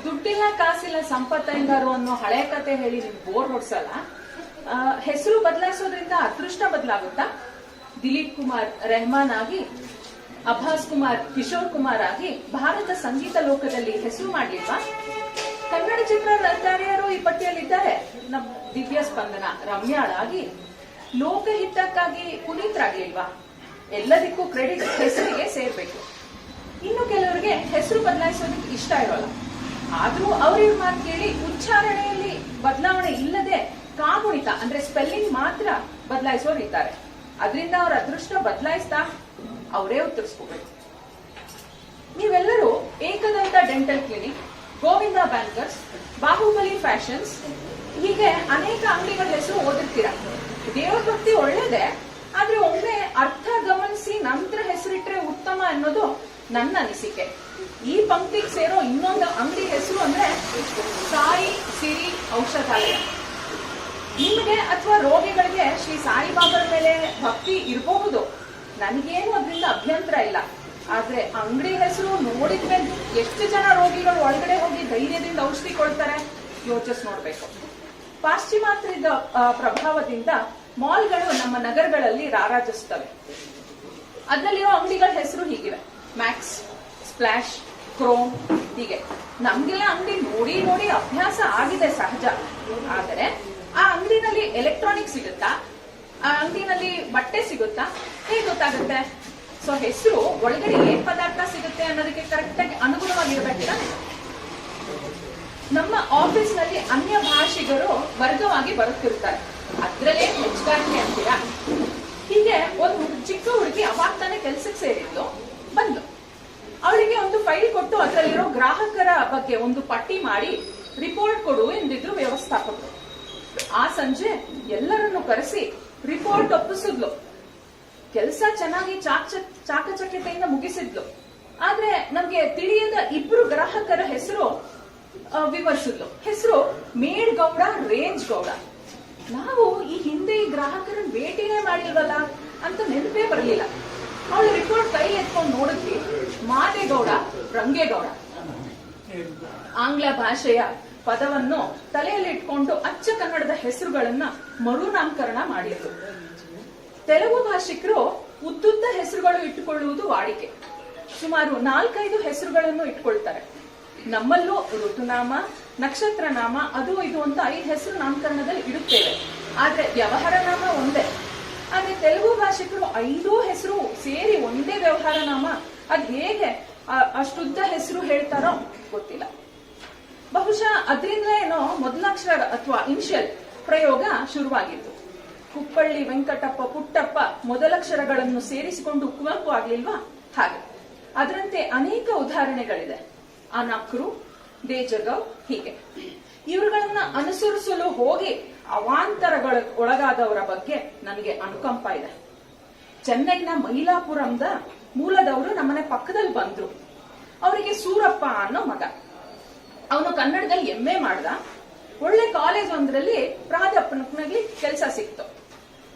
ದುಡ್ಡಿಲ್ಲ ಕಾಸಿಲ್ಲ ಸಂಪತ್ತೈಂಗಾರು ಅನ್ನೋ ಹಳೆ ಕತೆ ಹೇಳಿ ನಿಮ್ಗೆ ಬೋರ್ ಹೊಡ್ಸಲ್ಲ. ಹೆಸರು ಬದಲಾಯಿಸೋದ್ರಿಂದ ಅದೃಷ್ಟ ಬದಲಾಗುತ್ತಾ? ದಿಲೀಪ್ ಕುಮಾರ್ ರೆಹಮಾನ್ ಆಗಿ, ಅಭಾಸ್ ಕುಮಾರ್ ಕಿಶೋರ್ ಕುಮಾರ್ ಆಗಿ ಭಾರತ ಸಂಗೀತ ಲೋಕದಲ್ಲಿ ಹೆಸರು ಮಾಡ್ಲಿಲ್ವಾ? ಕನ್ನಡ ಚಿತ್ರ ರಚನೆಯರು ಈ ಪಟ್ಟಿಯಲ್ಲಿದ್ದಾರೆ. ನಮ್ಮ ದಿವ್ಯ ಸ್ಪಂದನ ರಮ್ಯಾಳಾಗಿ, ಲೋಕಹಿತಕ್ಕಾಗಿ ಪುನೀತ್ರಾಗ್ಲಿಲ್ವಾ? ಎಲ್ಲದಕ್ಕೂ ಕ್ರೆಡಿಟ್ ಹೆಸರಿಗೆ ಸೇರ್ಬೇಕು. ಇನ್ನು ಕೆಲವರಿಗೆ ಹೆಸರು ಬದಲಾಯಿಸೋದಕ್ಕೆ ಇಷ್ಟ ಇರೋಲ್ಲ. ಆದ್ರೂ ಅವ್ರ ಮಾತು ಕೇಳಿ ಉಚ್ಚಾರಣೆಯಲ್ಲಿ ಬದಲಾವಣೆ ಇಲ್ಲದೆ ಕಾಗುಣಿತ ಅಂದ್ರೆ ಸ್ಪೆಲ್ಲಿಂಗ್ ಮಾತ್ರ ಬದಲಾಯಿಸೋರು ಇದ್ದಾರೆ. ಅದರಿಂದ ಅವ್ರ ಅದೃಷ್ಟ ಬದಲಾಯಿಸ್ತಾ ಅವರೇ ಉತ್ತರಿಸ್ಕೋಬೇಕು. ನೀವೆಲ್ಲರೂ Ekadanta dental clinic, Govinda bankers, Baahubali fashions ಹೀಗೆ ಅನೇಕ ಅಂಗಡಿಗಳ ಹೆಸರು ಓದಿರ್ತೀರ. ದೇವ್ರ ಭಕ್ತಿ ಒಳ್ಳೇದೇ, ಆದ್ರೆ ಒಮ್ಮೆ ಅರ್ಥ ಗಮನಿಸಿ ನಂತರ ಹೆಸರಿಟ್ರೆ ಉತ್ತಮ ಅನ್ನೋದು ನನ್ನ ಅನಿಸಿಕೆ. ಈ ಪಂಕ್ತಿಗೆ ಸೇರೋ ಇನ್ನೊಂದು ಅಂಗಡಿ ಹೆಸರು ಅಂದ್ರೆ ಸಾಯಿ ಸಿರಿ ಔಷಧಾಲಯ. ನಿಮಗೆ ಅಥವಾ ರೋಗಿಗಳಿಗೆ ಶ್ರೀ ಸಾಯಿಬಾಬರ ಮೇಲೆ ಭಕ್ತಿ ಇರಬಹುದು, ನನಗೇನು ಅದರಿಂದ ಅಭ್ಯಂತರ ಇಲ್ಲ. ಆದ್ರೆ ಅಂಗಡಿ ಹೆಸರು ನೋಡಿದ್ಮೇಲೆ ಎಷ್ಟು ಜನ ರೋಗಿಗಳು ಒಳಗಡೆ ಹೋಗಿ ಧೈರ್ಯದಿಂದ ಔಷಧಿ ಕೊಡ್ತಾರೆ ಯೋಚಿಸ್ ನೋಡ್ಬೇಕು. ಪಾಶ್ಚಿಮಾತ್ಯದ ಪ್ರಭಾವದಿಂದ ಮಾಲ್ಗಳು ನಮ್ಮ ನಗರಗಳಲ್ಲಿ ರಾರಾಜಿಸ್ತವೆ. ಅದರಲ್ಲಿರೋ ಅಂಗಡಿಗಳ ಹೆಸರು ಹೀಗಿವೆ: ಮ್ಯಾಕ್ಸ್, ಸ್ಪ್ಲಾಶ್, ಕ್ರೋಮ್, ಹೀಗೆ. ನಮ್ಗೆಲ್ಲ ಅಂಗಡಿ ನೋಡಿ ನೋಡಿ ಅಭ್ಯಾಸ ಆಗಿದೆ ಸಹಜ. ಆದರೆ ಆ ಅಂಗಡಿನಲ್ಲಿ ಎಲೆಕ್ಟ್ರಾನಿಕ್ ಸಿಗುತ್ತಾ, ಆ ಅಂಗಡಿನಲ್ಲಿ ಬಟ್ಟೆ ಸಿಗುತ್ತಾ, ಹೇಗೆ ಗೊತ್ತಾಗುತ್ತೆ? ಸೊ ಹೆಸರು ಒಳಗಡೆ ಏನ್ ಪದಾರ್ಥ ಸಿಗುತ್ತೆ ಅನ್ನೋದಕ್ಕೆ ಕರೆಕ್ಟ್ ಆಗಿ ಅನುಗುಣವಾಗಿರ್ಬೇಕಿಲ್ಲ. ನಮ್ಮ ಆಫೀಸ್ ನಲ್ಲಿ ಅನ್ಯ ಭಾಷಿಗರು ವರ್ಗವಾಗಿ ಬರುತ್ತಿರ್ತಾರೆ, ಅದ್ರಲ್ಲೇ ಹೆಚ್ಚಾಗಿ ಅಂತೀರಾ? ಹೀಗೆ ಒಂದು ಚಿಕ್ಕ ಹುಡುಗಿ ಅವಾಗ ತಾನೇ ಕೆಲ್ಸಕ್ಕೆ ಸೇರಿದ್ಲು, ಬಂದ್ಲು. ಅವಳಿಗೆ ಒಂದು ಫೈಲ್ ಕೊಟ್ಟು ಅದರಲ್ಲಿರೋ ಗ್ರಾಹಕರ ಬಗ್ಗೆ ಒಂದು ಪಟ್ಟಿ ಮಾಡಿ ರಿಪೋರ್ಟ್ ಕೊಡು ಎಂದಿದ್ರು ವ್ಯವಸ್ಥಾಪಕರು. ಆ ಸಂಜೆ ಎಲ್ಲರನ್ನು ಕರೆಸಿ ರಿಪೋರ್ಟ್ ಒಪ್ಪಿಸಿದ್ಲು. ಕೆಲಸ ಚೆನ್ನಾಗಿ ಚಾಕಚಕ್ಯತೆಯಿಂದ ಮುಗಿಸಿದ್ಲು. ಆದ್ರೆ ನಮ್ಗೆ ತಿಳಿಯದ ಇಬ್ರು ಗ್ರಾಹಕರ ಹೆಸರು ವಿವರಿಸಿದ್ಲು. ಹೆಸರು ಮೇಡ್ ಗೌಡ, ರೇಂಜ್ ಗೌಡ. ನಾವು ಈ ಹಿಂದೆ ಈ ಗ್ರಾಹಕರನ್ನ ಭೇಟಿನೇ ಮಾಡಿಲ್ವಲ್ಲ ಅಂತ ನೆನಪೇ ಬರಲಿಲ್ಲ. ಅವಳು ರಿಪೋರ್ಟ್ ಕೈ ಎತ್ಕೊಂಡು ನೋಡಿದ್ವಿ, ಮಾದೇಗೌಡ, ರಂಗೇಗೌಡ. ಆಂಗ್ಲ ಭಾಷೆಯ ಪದವನ್ನು ತಲೆಯಲ್ಲಿ ಇಟ್ಕೊಂಡು ಅಚ್ಚ ಕನ್ನಡದ ಹೆಸರುಗಳನ್ನ ಮರುನಾಮಕರಣ ಮಾಡಿದ್ರು. ತೆಲುಗು ಭಾಷಿಕರು ಉದ್ದುದ್ದ ಹೆಸರುಗಳು ಇಟ್ಟುಕೊಳ್ಳುವುದು ವಾಡಿಕೆ. ಸುಮಾರು 4-5 ಹೆಸರುಗಳನ್ನು ಇಟ್ಕೊಳ್ತಾರೆ. ನಮ್ಮಲ್ಲೂ ಋತುನಾಮ, ನಕ್ಷತ್ರ ನಾಮ, ಅದು ಇದು ಅಂತ 5 ಹೆಸರು ನಾಮಕರಣದಲ್ಲಿ ಇಡುತ್ತೇವೆ. ಆದ್ರೆ ವ್ಯವಹಾರ ನಾಮ ಒಂದೇ. ಆದ್ರೆ ತೆಲುಗು ಭಾಷಿಕರು 5 ಹೆಸರು ಸೇರಿ ಒಂದೇ ವ್ಯವಹಾರ ನಾಮ. ಅದ್ ಹೇಗೆ ಅಷ್ಟುದ್ದ ಹೆಸರು ಹೇಳ್ತಾರೋ ಗೊತ್ತಿಲ್ಲ. ಬಹುಶಃ ಅದರಿಂದಲೇ ಏನೋ ಮೊದಲಾಕ್ಷರ ಅಥವಾ ಇನಿಷಿಯಲ್ ಪ್ರಯೋಗ ಶುರುವಾಗಿತ್ತು. ಕುಪ್ಪಳ್ಳಿ ವೆಂಕಟಪ್ಪ, ಪುಟ್ಟಪ್ಪ ಮೊದಲಕ್ಷರಗಳನ್ನು ಸೇರಿಸಿಕೊಂಡು ಕುವೆಂಪು ಆಗ್ಲಿಲ್ವಾ? ಹಾಗೆ ಅದರಂತೆ ಅನೇಕ ಉದಾಹರಣೆಗಳಿದೆ. ಅನಕ್ರು, ದೇಜಗೌ, ಹೀಗೆ. ಇವರುಗಳನ್ನ ಅನುಸರಿಸಲು ಹೋಗಿ ಅವಾಂತರಗಳ ಒಳಗಾದವರ ಬಗ್ಗೆ ನನಗೆ ಅನುಕಂಪ ಇದೆ. ಚೆನ್ನೈನ ಮೈಲಾಪುರಂದ ಮೂಲದವರು ನಮ್ಮನೆ ಪಕ್ಕದಲ್ಲಿ ಬಂದ್ರು. ಅವರಿಗೆ ಸೂರಪ್ಪ ಅನ್ನೋ ಮಗ. ಅವನು ಕನ್ನಡದಲ್ಲಿ MA ಮಾಡ್ದ. ಒಳ್ಳೆ ಕಾಲೇಜ್ ಒಂದರಲ್ಲಿ ಪ್ರಾಧ್ಯಾಪಕನಾಗಿ ಕೆಲಸ ಸಿಕ್ತು.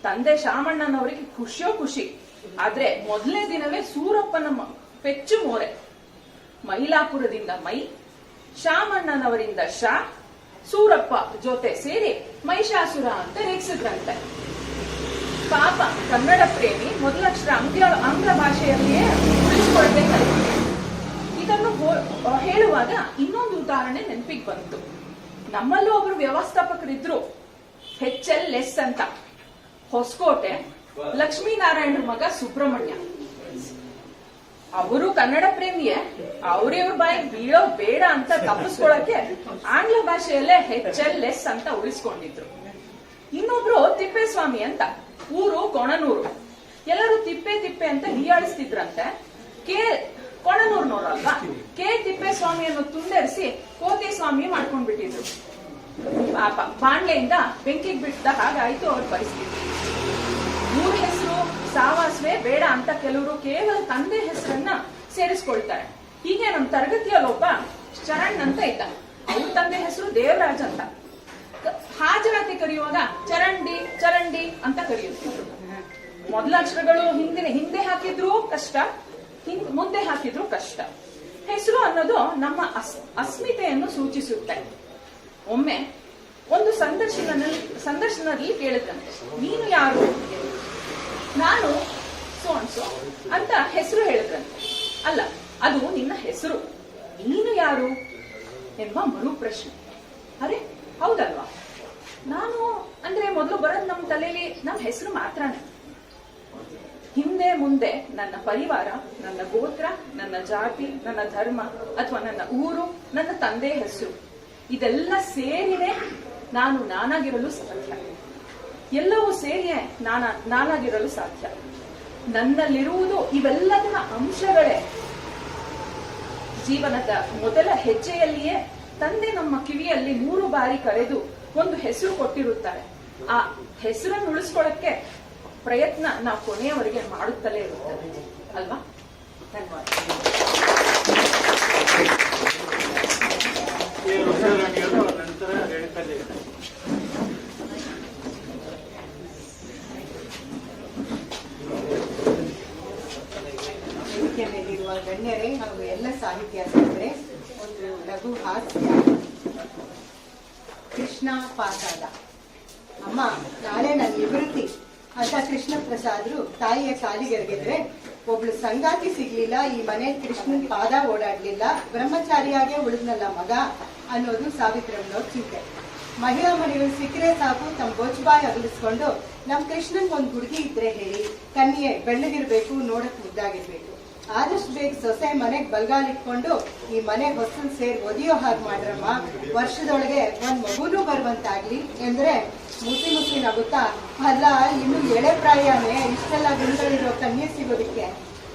ತಂದೆ ಶಾಮಣ್ಣನವರಿಗೆ ಖುಷಿಯೋ ಖುಷಿ. ಆದ್ರೆ ಮೊದಲನೇ ದಿನವೇ ಸೂರಪ್ಪನ ಪೆಚ್ಚು ಮೋರೆ. ಮೈಲಾಪುರದಿಂದ ಮೈ, ಶಾಮಣ್ಣನವರಿಂದ ಶಾ, ಸೂರಪ್ಪ ಜೊತೆ ಸೇರಿ ಮಹಿಷಾಸುರ ಅಂತ ರೇಗಿಸಿದ್ರಂತೆ. ಪಾಪ ಕನ್ನಡ ಪ್ರೇಮಿ ಮೊದಲಕ್ಷರ ಆಂಗ್ಲ ಭಾಷೆಯಲ್ಲಿಯೇ ಉಳಿಸಿಕೊಳ್ಬೇಕಾಗಿದೆ. ಇದನ್ನು ಹೇಳುವಾಗ ಇನ್ನೊಂದು ಉದಾಹರಣೆ ನೆನಪಿಗೆ ಬಂತು. ನಮ್ಮಲ್ಲೂ ಒಬ್ರು ವ್ಯವಸ್ಥಾಪಕರಿದ್ರು, HLS ಅಂತ. ಹೊಸಕೋಟೆ ಲಕ್ಷ್ಮೀನಾರಾಯಣ ಮಗ ಸುಬ್ರಹ್ಮಣ್ಯ. ಅವರು ಕನ್ನಡ ಪ್ರೇಮಿಯೇ. ಅವ್ರಿವ್ರ ಬಾಯಿಗೆ ಬೀಳೋ ಬೇಡ ಅಂತ ತಪ್ಪಿಸ್ಕೊಳಕ್ಕೆ ಆಂಗ್ಲ ಭಾಷೆಯಲ್ಲೇ HLS ಅಂತ ಉಳಿಸ್ಕೊಂಡಿದ್ರು. ಇನ್ನೊಬ್ರು ತಿಪ್ಪೇಸ್ವಾಮಿ ಅಂತ, ಊರು ಕೊಣನೂರು. ಎಲ್ಲರೂ ತಿಪ್ಪೆ ತಿಪ್ಪೆ ಅಂತ ಹೀಯಾಳಿಸ್ತಿದ್ರಂತೆ. ಕೊಣನೂರ್ನವ್ರಲ್ವಾ, ತಿಪ್ಪೇಸ್ವಾಮಿಯನ್ನು ತುಂಡರಿಸಿ ಕೋಟೇಸ್ವಾಮಿ ಮಾಡ್ಕೊಂಡ್ಬಿಟ್ಟಿದ್ರು. ಪಾಪ ಬಾಣ್ಲೆಯಿಂದ ಬೆಂಕಿಗೆ ಬಿಟ್ಟ ಹಾಗಾಯ್ತು ಅವ್ರ ಪರಿಸ್ಥಿತಿ. ಊರ ಹೆಸರು ಸಾವಾಸವೇ ಬೇಡ ಅಂತ ಕೆಲವರು ಕೇವಲ ತಂದೆ ಹೆಸರನ್ನ ಸೇರಿಸ್ಕೊಳ್ತಾರೆ. ಹೀಗೆ ನಮ್ಮ ತರಗತಿಯಲ್ಲೊಬ್ಬ ಚರಣ್ ಅಂತ ಇದ್ದ. ಅವ್ರ ತಂದೆ ಹೆಸರು ದೇವರಾಜ್ ಅಂತ. ಹಾಜರಾತಿ ಕರೆಯುವಾಗ ಚರಂಡಿ ಅಂತ ಕರೆಯುತ್ತಿದ್ರು. ಮೊದಲಾಕ್ಷರಗಳು ಹಿಂದೆ ಹಾಕಿದ್ರು ಕಷ್ಟ, ಮುಂದೆ ಹಾಕಿದ್ರು ಕಷ್ಟ. ಹೆಸರು ಅನ್ನೋದು ನಮ್ಮ ಅಸ್ಮಿತೆಯನ್ನು ಸೂಚಿಸುತ್ತೆ. ಒಮ್ಮೆ ಒಂದು ಸಂದರ್ಶನದಲ್ಲಿ ಕೇಳಿದ್ರಂತೆ, ನೀನು ಯಾರು? ನಾನು ಸೋನ್ಸೋ ಅಂತ ಹೆಸರು ಹೇಳಿದ್ರಂತೆ. ಅಲ್ಲ, ಅದು ನಿನ್ನ ಹೆಸರು, ನೀನು ಯಾರು ಎಂಬ ಮರು ಪ್ರಶ್ನೆ. ಅರೆ ಹೌದಲ್ವಾ, ನಾನು ಅಂದ್ರೆ ಮೊದಲು ಬರೋದು ನಮ್ಮ ತಲೆಯಲ್ಲಿ ನಮ್ಮ ಹೆಸರು ಮಾತ್ರನೇ. ಹಿಂದೆ ಮುಂದೆ ನನ್ನ ಪರಿವಾರ, ನನ್ನ ಗೋತ್ರ, ನನ್ನ ಜಾತಿ, ನನ್ನ ಧರ್ಮ ಅಥವಾ ನನ್ನ ಊರು, ನನ್ನ ತಂದೆ ಹೆಸರು, ಇದೆಲ್ಲ ಸೇರಿನೇ ನಾನು ನಾನಾಗಿರಲು ಸಾಧ್ಯ. ಎಲ್ಲವೂ ಸೇರಿಯೇ ನಾನಾಗಿರಲು ಸಾಧ್ಯ. ನನ್ನಲ್ಲಿರುವುದು ಇವೆಲ್ಲದರ ಅಂಶಗಳೇ. ಜೀವನದ ಮೊದಲ ಹೆಜ್ಜೆಯಲ್ಲಿಯೇ ತಂದೆ ನಮ್ಮ ಕಿವಿಯಲ್ಲಿ 3 ಬಾರಿ ಕರೆದು ಒಂದು ಹೆಸರು ಕೊಟ್ಟಿರುತ್ತಾರೆ. ಆ ಹೆಸರನ್ನು ಉಳಿಸ್ಕೊಳ್ಳಕ್ಕೆ ಪ್ರಯತ್ನ ನಾವು ಕೊನೆಯವರೆಗೆ ಮಾಡುತ್ತಲೇ ಇರುತ್ತದೆ ಅಲ್ವಾ? ಧನ್ಯವಾದ. ನಂತರ ರೇಣುಕಾದೇವಿ. ವೇದಿಕೆ ಮೇಲಿರುವ ಗಣ್ಯರೇ ಹಾಗೂ ಎಲ್ಲ ಸಾಹಿತ್ಯಾಸಕ್ತರೇ, ಒಂದು ಲಘು ಹಾಸ್ಯ. ಕೃಷ್ಣ ಪಾತಾಳ. ಅಮ್ಮ, ನಾಳೆ ನನ್ನ ನಿವೃತ್ತಿ ಅಂತ ಕೃಷ್ಣ ಪ್ರಸಾದ್ರು ತಾಯಿಯ ಕಾಲಿಗೆರಗಿದ್ರೆ, ಒಬ್ಳು ಸಂಗಾತಿ ಸಿಗ್ಲಿಲ್ಲ, ಈ ಮನೆ ಕೃಷ್ಣನ್ ಪಾದ ಓಡಾಡ್ಲಿಲ್ಲ, ಬ್ರಹ್ಮಚಾರಿಯಾಗೆ ಉಳಿದ್ನಲ್ಲ ಮಗ ಅನ್ನೋದು ಸಾವಿತ್ರಮ್ಮನವ್ರ ಚಿಂತೆ. ಮಹಿಳಾ ಮನೆಗಳು ಸಿಕ್ಕರೆ ಸಾಕು, ತಮ್ಮ ಬೊಚ್ಚಬಾಯಿ ಅಗಲಿಸ್ಕೊಂಡು ನಮ್ ಕೃಷ್ಣನ್ ಒಂದ್ ಹುಡುಗಿ ಇದ್ರೆ ಹೇಳಿ, ಕನ್ಯೆ ಬೆಳ್ಳಗಿರ್ಬೇಕು, ನೋಡಕ್ ಮುದ್ದಾಗಿರ್ಬೇಕು, ಆದಷ್ಟು ಬೇಗ ಸೊಸೆ ಮನೆಗ್ ಬಲ್ಗಾಲಿಟ್ಕೊಂಡು ಈ ಮನೆ ಹೊಸಲ್ ಸೇರ್ ಒದಿಯೋ ಹಾಗೆ ಮಾಡ್ರಮ್ಮ, ವರ್ಷದೊಳಗೆ ಒಂದ್ ಮಗುನೂ ಬರುವಂತಾಗ್ಲಿ ಅಂದ್ರೆ ಮುಸಿ ನಗುತ್ತಾ, ಅಲ್ಲ ಇನ್ನು ಎಳೆ ಪ್ರಾಯನೇ, ಇಷ್ಟೆಲ್ಲ ಗುಣಗಳಿರೋ ಕನ್ಯೆ ಸಿಗೋದಿಕ್ಕೆ,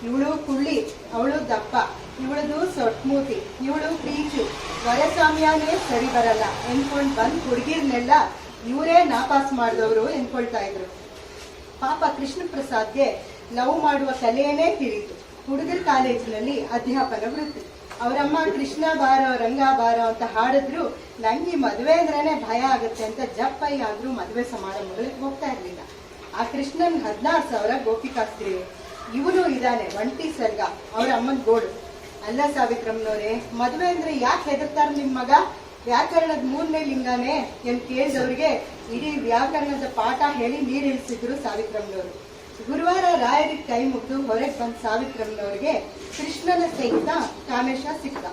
ಇವಳು ಕುಳ್ಳಿ, ಅವಳು ದಪ್ಪ, ಇವಳದು ಸೊಟ್ಮೂತಿ, ಇವಳು ಪೀಚು, ವರಸ್ವಾಮ್ಯನೇ ಸರಿ ಬರಲ್ಲ ಎನ್ಕೊಂಡ್ ಬಂದ್ ಹುಡುಗಿರ್ನೆಲ್ಲ ಇವರೇ ನಾಪಾಸ್ ಮಾಡಿದವರು ಎನ್ಕೊಳ್ತಾ ಇದ್ರು. ಪಾಪ ಕೃಷ್ಣ ಪ್ರಸಾದ್ಗೆ ಲವ್ ಮಾಡುವ ಕಲೆಯೇ ತಿಳಿಯಿತು. ಹುಡುಗರ ಕಾಲೇಜಿನಲ್ಲಿ ಅಧ್ಯಾಪನ ವೃತ್ತಿ. ಅವರಮ್ಮ ಕೃಷ್ಣ ಬಾರೋ ರಂಗ ಬಾರೋ ಅಂತ ಹಾಡಿದ್ರು, ನಂಗೆ ಈ ಮದುವೆ ಅಂದ್ರೇನೆ ಭಯ ಆಗುತ್ತೆ ಅಂತ ಜಪ್ಪಯ್ಯ ಆದ್ರೂ ಮದುವೆ ಸಮಾರಂಭಗಳಿಗೆ ಹೋಗ್ತಾ ಇರ್ಲಿಲ್ಲ. ಆ ಕೃಷ್ಣನ್ 16,000 ಗೋಪಿಕಾಸ್ತ್ರಿ. ಇವನು ಇದಾನೆ ಒಂಟಿ ಸರ್ಗ, ಅವ್ರ ಅಮ್ಮನ್ ಗೋಡು. ಅಲ್ಲ ಸಾವಿತ್ರಮ್ಮನವ್ರೆ, ಮದುವೆ ಅಂದ್ರೆ ಯಾಕೆ ಹೆದರ್ತಾರ ನಿಮ್ ಮಗ? ವ್ಯಾಕರಣದ 3ನೇ ಲಿಂಗಾನೇ ಏನ್ ಕೇಳಿದವ್ರಿಗೆ ಇಡೀ ವ್ಯಾಕರಣದ ಪಾಠ ಹೇಳಿ ನೀರಿಳಿಸಿದ್ರು ಸಾವಿತ್ರಮ್ಮನವರು. ಗುರುವಾರ ರಾಯರಿಗೆ ಕೈ ಮುಗಿದು ಹೊರಗೆ ಬಂದ ಸಾವಿತ್ರಮ್ಮನವ್ರಿಗೆ ಕೃಷ್ಣನ ಸಹಿತ ಕಾಮೇಶ ಸಿಕ್ತ.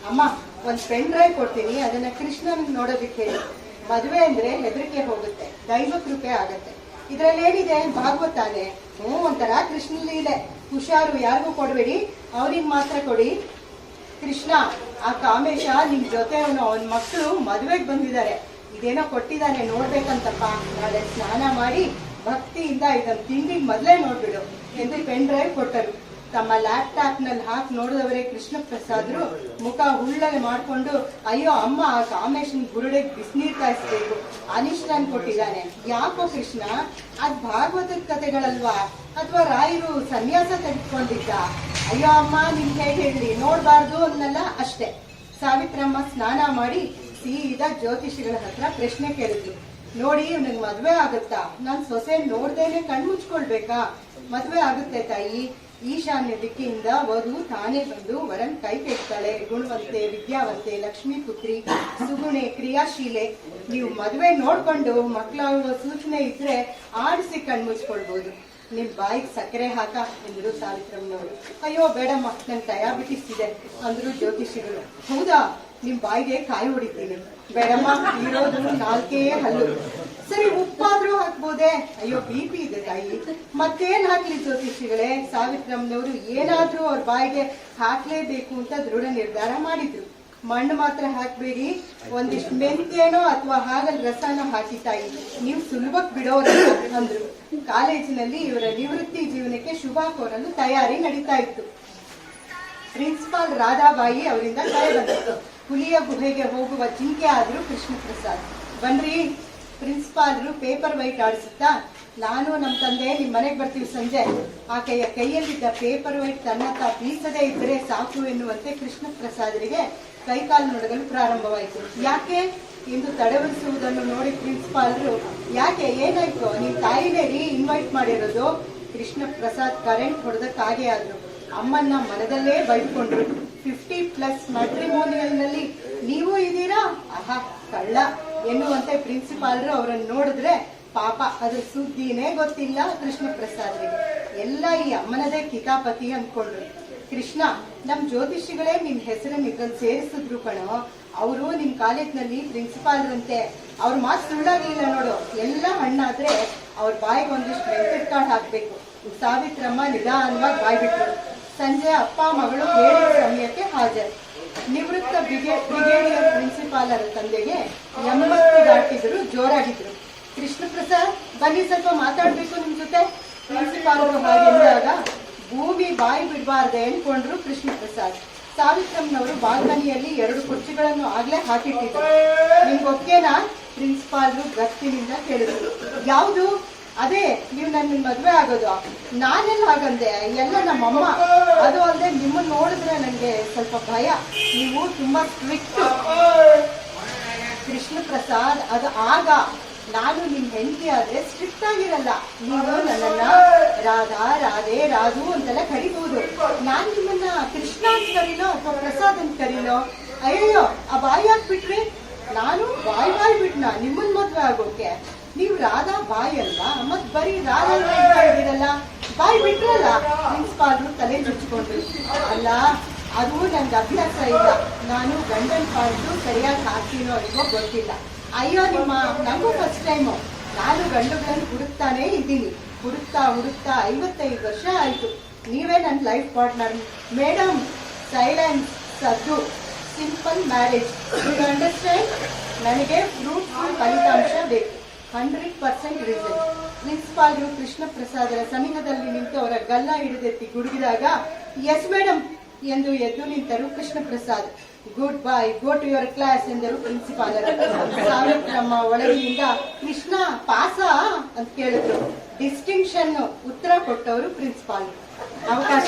ಅಮ್ಮ, ಒಂದ್ ಪೆನ್ ಡ್ರೈವ್ ಕೊಡ್ತೀನಿ, ಅದನ್ನ ಕೃಷ್ಣನ್ ನೋಡೋದಕ್ಕೆ ಹೇಳಿ. ಮದುವೆ ಅಂದ್ರೆ ಹೆದರಿಕೆ ಹೋಗುತ್ತೆ, ದೈವ ಕೃಪೆ ಆಗತ್ತೆ. ಇದ್ರಲ್ಲೇನಿದೆ? ಭಾಗವತಾನೆ. ಒಂಥರ ಕೃಷ್ಣ ಲೀಲೆ. ಹುಷಾರು, ಯಾರಿಗೂ ಕೊಡ್ಬೇಡಿ, ಅವ್ರಿಗೆ ಮಾತ್ರ ಕೊಡಿ. ಕೃಷ್ಣ, ಆ ಕಾಮೇಶ ನಿಮ್ ಜೊತೆ ಅವನ ಮಕ್ಕಳು ಮದುವೆಗೆ ಬಂದಿದ್ದಾರೆ, ಇದೇನೋ ಕೊಟ್ಟಿದ್ದಾನೆ ನೋಡ್ಬೇಕಂತಪ್ಪ, ನಾಳೆ ಸ್ನಾನ ಮಾಡಿ ಭಕ್ತಿಯಿಂದ ಇದನ್ನ ತಿಂಡಿ ಮೊದಲೇ ನೋಡ್ಬಿಡು ಎಂದು ಪೆನ್ ಡ್ರೈವ್ ಕೊಟ್ಟರು. ತಮ್ಮ ಲ್ಯಾಪ್ಟಾಪ್ ನಲ್ಲಿ ಹಾಕಿ ನೋಡಿದವರೇ ಕೃಷ್ಣ ಪ್ರಸಾದ್ರು ಮುಖ ಹುಳ್ಳಗೆ ಮಾಡ್ಕೊಂಡು, ಅಯ್ಯೋ ಅಮ್ಮ, ಆ ಕಾಮೇಶನ್ ಬುರುಡೆಗೆ ಬಿಸಿನೀರ್ ಕಾಯಿಸ್ಬೇಕು, ಅನಿಷ್ಟನ್ ಕೊಟ್ಟಿದ್ದಾನೆ. ಯಾಕೋ ಕೃಷ್ಣ, ಅದ್ ಭಾಗವತದ ಕಥೆಗಳಲ್ವಾ, ಅಥವಾ ರಾಯರು ಸನ್ಯಾಸ ತೆಗೆದುಕೊಂಡಿದ್ದ? ಅಯ್ಯೋ ಅಮ್ಮ, ನಿಮ್ ಹೇಳಿ ನೋಡ್ಬಾರ್ದು ಅನ್ನಲ್ಲ ಅಷ್ಟೇ. ಸಾವಿತ್ರಮ್ಮ ಸ್ನಾನ ಮಾಡಿ ಸೀದಾ ಜ್ಯೋತಿಷಿಗಳ ಹತ್ರ ಪ್ರಶ್ನೆ ಕೇಳಿದ್ರು. ನೋಡಿ, ಇವ್ನಿಗೆ ಮದ್ವೆ ಆಗುತ್ತಾ? ನಾನ್ ಸೊಸೆ ನೋಡ್ದೇನೆ ಕಣ್ಮುಚ್ಕೊಳ್ಬೇಕಾ? ಮದ್ವೆ ಆಗುತ್ತೆ ತಾಯಿ. ಈಶಾನ್ಯ ದಿಕ್ಕಿಂದ ವಧು ತಾನೇ ಬಂದು ವರನ್ ಕೈ ಕೆಡ್ತಾಳೆ. ಗುಣವಂತೆ, ವಿದ್ಯಾವಂತೆ, ಲಕ್ಷ್ಮೀ ಪುತ್ರಿ, ಸುಗುಣೆ, ಕ್ರಿಯಾಶೀಲೆ. ನೀವು ಮದ್ವೆ ನೋಡ್ಕೊಂಡು ಮಕ್ಕಳಾಗುವ ಸೂಚನೆ ಇದ್ರೆ ಆಡಿಸಿ ಕಣ್ಮುಚ್ಕೊಳ್ಬಹುದು. ನಿಮ್ ಬಾಯಿಗೆ ಸಕ್ಕರೆ ಹಾಕ ಎಂದ್ರು ಸಾವಿತ್ರಮ್ಮನವರು. ಅಯ್ಯೋ ಬೇಡಮ್ಮ, ನನ್ ಡಯಾಬಿಟಿಸ್ ಇದೆ ಅಂದ್ರು ಜ್ಯೋತಿಷಿಗಳು. ಹೌದಾ? ನಿಮ್ ಬಾಯಿಗೆ ಕಾಯಿ ಹೊಡಿತೀನಿ. ಬೇಡಮ್ಮ, ಇರೋದು 4 ಹಲ್ಲು. ಸರಿ, ಉಪ್ಪಾದ್ರೂ ಹಾಕ್ಬೋದೆ? ಅಯ್ಯೋ BP ಇದೆ ತಾಯಿ. ಮತ್ತೇನ್ ಹಾಕ್ಲಿ ಜ್ಯೋತಿಷಿಗಳೇ? ಸಾವಿತ್ರಮ್ಮನವರು ಏನಾದ್ರೂ ಅವ್ರ ಬಾಯಿಗೆ ಹಾಕ್ಲೇಬೇಕು ಅಂತ ದೃಢ ನಿರ್ಧಾರ ಮಾಡಿದ್ರು. ಮಣ್ಣು ಮಾತ್ರ ಹಾಕ್ಬೇಡಿ, ಒಂದಿಷ್ಟು ಮೆಂತ್ಯನೋ ಅಥವಾ ಹಾಗಲ್ ರಸನೋ ಹಾಕಿ ತಾಯಿ, ನೀವು ಸುಲಭಕ್ಕೆ ಬಿಡೋರಲ್ಲ ಅಂದ್ರು. ಕಾಲೇಜಿನಲ್ಲಿ ಇವರ ನಿವೃತ್ತಿ ಜೀವನಕ್ಕೆ ಶುಭ ಕೋರಲು ತಯಾರಿ ನಡೀತಾ ಇತ್ತು. ಪ್ರಿನ್ಸಿಪಾಲ್ ರಾಧಾಬಾಯಿ ಅವರಿಂದ ಕರೆ ಬಂದಿತ್ತು. ಹುಲಿಯ ಗುಹೆಗೆ ಹೋಗುವ ಜಿಂಕೆ ಆದ್ರು ಕೃಷ್ಣ ಪ್ರಸಾದ್. ಬನ್ರಿ. ಪ್ರಿನ್ಸಿಪಾಲ್ರು ಪೇಪರ್ ವೈಟ್ ಆಡಿಸುತ್ತಾ, ನಾನು ನಮ್ಮ ತಂದೆ ನಿಮ್ ಮನೆಗೆ ಬರ್ತೀವಿ ಸಂಜೆ. ಆಕೆಯ ಕೈಯಲ್ಲಿದ್ದ ಪೇಪರ್ ವೈಟ್ ತನ್ನ ಬೀಸದೇ ಇದ್ರೆ ಸಾಕು ಎನ್ನುವಂತೆ ಕೃಷ್ಣ ಪ್ರಸಾದರಿಗೆ ಕೈಕಾಲು ನೊಡಗಲು ಪ್ರಾರಂಭವಾಯಿತು. ಯಾಕೆ ಎಂದು ತಡವರಿಸುವುದನ್ನು ನೋಡಿ ಪ್ರಿನ್ಸಿಪಾಲ್ರು, ಯಾಕೆ ಏನಾಯ್ತು? ನಿಮ್ ತಾಯಿನೇ ಇನ್ವೈಟ್ ಮಾಡಿರೋದು. ಕೃಷ್ಣ ಪ್ರಸಾದ್ ಕರೆಂಟ್ ಹೊಡೆದಕ್ಕಾಗೆ ಆದ್ರು. ಅಮ್ಮನ್ನ ಮನದಲ್ಲೇ ಬೈಕೊಂಡ್ರು. 50+ ಮ್ಯಾಟ್ರಿಮೋನಿಯಲ್ ನಲ್ಲಿ ನೀವು ಇದೀರಾ? ಆಹಾ ಕಳ್ಳ ಎನ್ನುವಂತೆ ಪ್ರಿನ್ಸಿಪಾಲ್ರು ಅವರನ್ನು ನೋಡಿದ್ರೆ ಪಾಪ ಅದ್ರ ಸುದ್ದಿನೇ ಗೊತ್ತಿಲ್ಲ ಕೃಷ್ಣ ಪ್ರಸಾದ್ರಿಗೆ. ಎಲ್ಲ ಈ ಅಮ್ಮನದೇ ಕಿತಾಪತಿ ಅನ್ಕೊಂಡ್ರು. ಕೃಷ್ಣ, ನಮ್ ಜ್ಯೋತಿಷಿಗಳೇ ನಿಮ್ ಹೆಸರನ್ನ ಇದ್ರಲ್ಲಿ ಸೇರಿಸಿದ್ರು ಕಣೋ. ಅವರು ನಿಮ್ ಕಾಲೇಜ್ನಲ್ಲಿ ಪ್ರಿನ್ಸಿಪಾಲ್ರಂತೆ. ಅವ್ರ ಮಾತು ಸುಳ್ಳಾಗ್ಲಿಲ್ಲ ನೋಡು. ಎಲ್ಲ ಹಣ್ಣಾದ್ರೆ ಅವ್ರ ಬಾಯಿಗೆ ಒಂದಿಷ್ಟು ವೆಂಕಟ್ ಕಾರ್ಡ್ ಹಾಕ್ಬೇಕು. ಸಾವಿತ್ರಮ್ಮ ನಿಧಾನವಾಗಿ ಬಾಯ್ಬಿಟ್ರು. ಸಂಜೆ ಅಪ್ಪ ಮಗಳು ಹೇಳಿದ ಸಮಯಕ್ಕೆ ಹಾಜರು. ನಿವೃತ್ತ ಬ್ರಿಗೇಡಿಯರ್ ಪ್ರಿನ್ಸಿಪಾಲರ ತಂದೆಗೆ 80 ದಾಟಿದ್ರು, ಜೋರಾಗಿದ್ರು. ಕೃಷ್ಣ ಪ್ರಸಾದ್, ಬನ್ನಿ ಸ್ವಲ್ಪ ಮಾತಾಡ್ಬೇಕು ನಿಮ್ ಜೊತೆ. ಪ್ರಿನ್ಸಿಪಾಲರು ಹಾಗೆಂದಾಗ ಭೂಮಿ ಬಾಯಿ ಬಿಡಬಾರ್ದೆ ಅನ್ಕೊಂಡ್ರು ಕೃಷ್ಣ ಪ್ರಸಾದ್. ಸಾವಿತ್ರಮ್ಮನವರು ಬಾಲ್ಕನಿಯಲ್ಲಿ 2 ಕುರ್ಚಿಗಳನ್ನು ಆಗ್ಲೇ ಹಾಕಿಟ್ಟಿದ್ರು. ನಿಮ್ಗೆ ಒಪ್ಗೆನಾ? ಪ್ರಿನ್ಸಿಪಾಲ್ರು ಗತ್ತಿನಿಂದ ಕೇಳಿದ್ರು. ಯಾವುದು? ಅದೇ ನೀವು ನನ್ನ ಮದ್ವೆ ಆಗೋದು. ನಾನೆಲ್ಲ ಹಾಗಂದೆ, ಎಲ್ಲ ನಮ್ಮಮ್ಮ. ಅದು ಅಲ್ಲದೆ ನಿಮ್ಮನ್ನ ನೋಡಿದ್ರೆ ನನಗೆ ಸ್ವಲ್ಪ ಭಯ. ನೀವು ತುಂಬಾ ಸ್ಟ್ರಿಕ್ಟ್ ಕೃಷ್ಣ ಪ್ರಸಾದ್. ಅದು ಆಗ ನಾನು ನಿಮ್ ಹೆಂಡತಿ ಆದ್ರೆ ಸ್ಟ್ರಿಕ್ಟ್ ಆಗಿರಲ್ಲ. ನೀವು ನನ್ನನ್ನ ರಾಧಾ, ರಾಧೆ, ರಾಧು ಅಂತೆಲ್ಲ ಕರಿಬಹುದು. ನಾನ್ ನಿಮ್ಮನ್ನ ಕೃಷ್ಣ ಅಂತ ಕರೀಲೋ ಅಥವಾ ಪ್ರಸಾದ್ ಅಂತ ಕರೀಲೋ? ಅಯ್ಯೋ, ಆ ಬಾಯಿ ಹಾಕ್ಬಿಟ್ರಿ. ನಾನು ಬಾಯಿ ಬಿಟ್ನ ನಿಮ್ಮನ್ ಮದ್ವೆ ಆಗೋಕೆ. ನೀವು ರಾಧಾ ಬಾಯಿ ಅಲ್ಲ, ಮತ್ ಬರೀ ರಾಧಾ ಅಂತ ಇದ್ದೀರಲ್ಲ, ಬಾಯಿ ಬಿಟ್ರಲ್ಲ. ಪ್ರಿನ್ಸಿಪಾಲ್ರು ತಲೆ ಚುಚ್ಕೊಂಡ್ರು. ಅಲ್ಲ, ಅದು ನನ್ಗೆ ಅಭ್ಯಾಸ ಇಲ್ಲ. ನಾನು ಗಂಡನ್ ಪಾಲ್ಟು ಸರಿಯಾಗಿ ಹಾಕ್ತೀನೋ ಇಲ್ವೋ ಗೊತ್ತಿಲ್ಲ. ಅಯ್ಯೋ ನಿಮ್ಮ, ನಂಗೂ ಫಸ್ಟ್ ಟೈಮು. ನಾನು ಗಂಡುಗಳನ್ನು ಹುಡುಕ್ತಾನೇ ಇದ್ದೀನಿ. ಹುಡುಕ್ತಾ 55 ವರ್ಷ ಆಯ್ತು. ನೀವೇ ನನ್ನ ಲೈಫ್ ಪಾರ್ಟ್ನರ್. ಮೇಡಮ್, ಸೈಲೆನ್ಸ್, ಸದ್ದು, ಸಿಂಪಲ್ ಮ್ಯಾರೇಜ್. You understand? ನನಗೆ ಫ್ರೂಟ್ಫುಲ್ ಫಲಿತಾಂಶ ಬೇಕು. 100% ರಿಸಲ್ಟ್. ಪ್ರಿನ್ಸಿಪಾಲ್ರು ಕೃಷ್ಣ ಪ್ರಸಾದರ ಸನಿಹದಲ್ಲಿ ನಿಂತು ಅವರ ಗಲ್ಲ ಹಿಡಿದೆತ್ತಿ ಗುಡುಗಿದಾಗ ಎಸ್ ಮೇಡಮ್ ಎಂದು ಎದ್ದು ನಿಂತರು Krishna Prasad. Good bye, go to your class ಎಂದರು ಪ್ರಿನ್ಸಿಪಾಲರು. ಸಾವಿತ್ರಮ್ಮ ಒಳಗಿನಿಂದ ಕೃಷ್ಣ ಪಾಸ ಅಂತ ಕೇಳಿದ್ರು. ಡಿಸ್ಟಿಂಕ್ಷನ್ ಉತ್ತರ ಕೊಟ್ಟವರು ಪ್ರಿನ್ಸಿಪಾಲ್. ಅವಕಾಶ